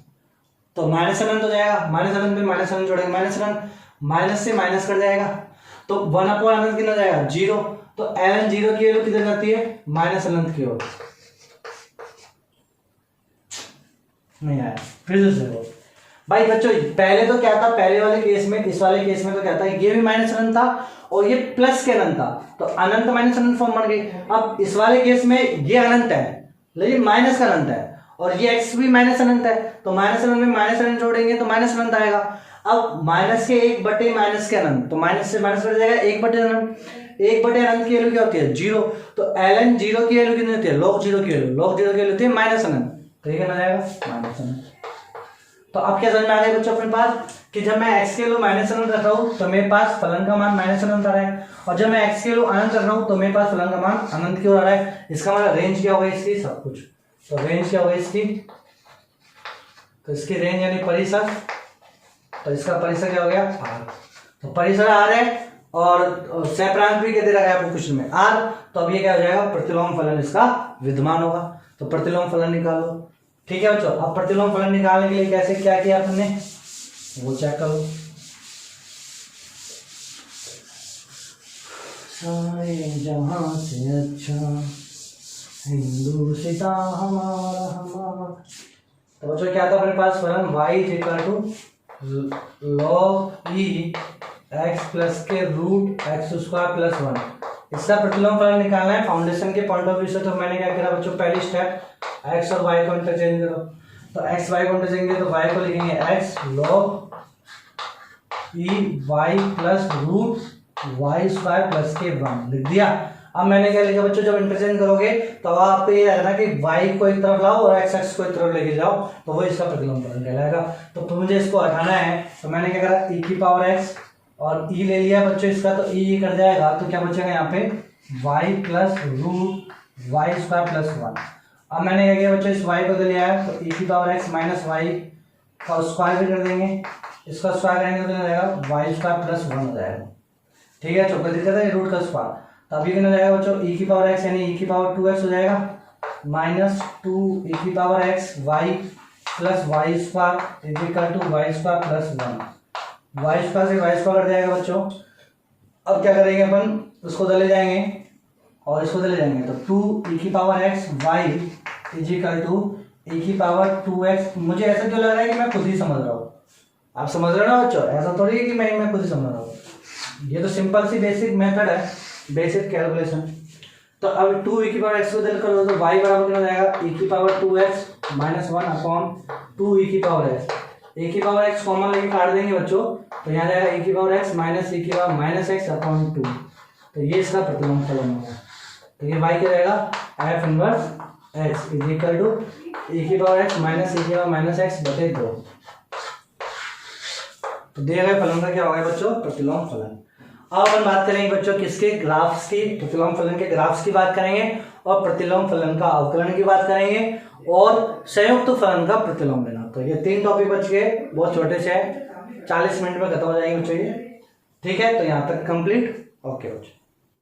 A: तो माइनस अनंत हो जाएगा, माइनस अनंत में माइनस अनंत जोड़ेंगे, माइनस अनंत माइनस से माइनस कट जाएगा, तो 1 अपॉन अनंत कितना जाएगा 0, तो ln 0 की वैल्यू किधर जाती है, माइनस अनंत की ओर। नहीं आया, फिर से देखो भाई बच्चों, पहले तो क्या था, पहले वाले केस में, इस वाले केस में तो क्या था, ये भी माइनस अनंत था और ये प्लस के अनंत था, तो अनंत माइनस अनंत फॉर्म बन गई। अब इस वाले केस में ये अनंत है लेकिन माइनस का अनंत है, और ये x भी माइनस अनंत है, तो माइनस अनंत में माइनस अनंत जोड़ेंगे तो माइनस अनंत आएगा। अब माइनस के 1 बटे माइनस के अनंत, तो माइनस से माइनस कट जाएगा, 1 बटे अनंत, 1 बटे अनंत की वैल्यू क्या होती है 0, तो ln 0 की वैल्यू कितनी होती है, log 0 की वैल्यू, log 0 की वैल्यू होती है माइनस अनंत, तो ये कितना जाएगा माइनस अनंत। तो अब क्या समझ में आ गया बच्चों अपने पास कि जब मैं x के लिए माइनस अनंत रख रहा हूँ तो मेरे पास फलन का मान माइनस अनंत आ रहा है, और जब मैं x के लिए अनंत रख रहा हूँ तो मेरे पास फलन का मान अनंत की ओर आ रहा है। इसका मतलब रेंज क्या होगा इसकी, सब कुछ, तो रेंज क्या होगा इसकी, तो इसकी रेंज यानी परिसर, तो इसका परिसर क्या हो गया r, तो परिसर r है और सैप्रांत भी क्या दे रखा है आपको क्वेश्चन में r, तो अब ये क्या हो जाएगा प्रतिलोम फलन इसका विद्यमान होगा, तो प्रतिलोम फलन निकालो, ठीक है बच्चों। अब प्रतिलोम फलन निकालने के लिए कैसे क्या किया आपने वो चेक करो। सारे जहां से अच्छा हिंदू सीता हमारा हमारा, तो बच्चों क्या था अपने पास फलन y equal to log e x plus के रूट एक्स स्क्वायर प्लस 1, इसका प्रतिलोम फलन निकालना है फाउंडेशन के पॉइंट ऑफ व्यू से। तो मैंने क्या किया बच्चों, पहली स्टेप x और y को इंटरचेंज करो, तो x y को इंटरचेंज करें तो y को लिखेंगे x log e y plus root y square plus के 1, लिख दिया। अब मैंने क्या लिखा बच्चों, जब इंटरचेंज करोगे तो आप ये रहना कि y को एक तरफ लाओ और x को एक तरफ लेके जाओ, तो वो इसका प्रतिलोम फलन कहलाएगा। तो मुझे इसको हटाना है, तो मैंने क्या करा e की पावर x और e ले लिया बच्चों इसका, तो e कट जाएगा, तो क्या बचेगा यहाँ पे y plus root y square plus 1। अब मैंने क्या किया बच्चों, इस y को दे लिया है, तो e की पावर x माइनस वाई का स्क्वायर भी कर देंगे, इसका स्क्वायर करेंगे तो कितना जाएगा वाई स्क्वायर प्लस 1 हो जाएगा, ठीक है। चौका दिक्कत है रूट का स्क्वायर, तो अभी कितना जाएगा बच्चों e की पावर x यानी e की पावर 2x हो जाएगा, माइनस 2 e की power x y plus y square is equal to y square plus 1, y square से वाई स्क्वायर कट जाएगा बच्चों। अब क्या करेंगे अपन, उसको दले जाएंगे, और इसको ले जाएंगे तो 2 e की power x y is equal to e की पावर 2x। मुझे ऐसा क्यों लग रहा है कि मैं खुद ही समझ रहा हूँ, आप समझ रहे हो ना बच्चों, ऐसा थोड़ी है कि मैं खुद ही समझ रहा हूँ। ये तो सिंपल सी बेसिक मेथड है, बेसिक कैलकुलेशन। तो अब 2 e की पावर x को दिल करो तो y बराबर कितना हो जाएगा, e की power 2x minus 1 upon 2 e की पावर x। e की पावर x कॉमन लेके काट देंगे बच्चों, तो यहाँ जाएगा e की पावर x माइनस e की पावर माइनस x अपॉन 2। तो ये इसका प्रतिलोम फलन होगा। तो ये y क्या जाएगा, f inverse x is equal to e की पावर x माइनस e की पावर माइनस x बटे 2। तो दिए गए फलन का क्या होगा बच्चों, प्रतिलोम फलन। अब अपन बात करेंगे बच्चों किसके, ग्राफ्स की, प्रतिलोम फलन के ग्राफ्स की बात करेंगे और प्रतिलोम फलन का अवकलन की बात करेंगे और संयुक्त फलन का प्रतिलोम लेना। तो ये 3 टॉपिक बच गए, बहुत छोटे से हैं, 40 मिनट में खत्म हो जाएंगे बच्चों ये। ठीक है, तो यहाँ तक कंप्लीट। ओके बच्चों।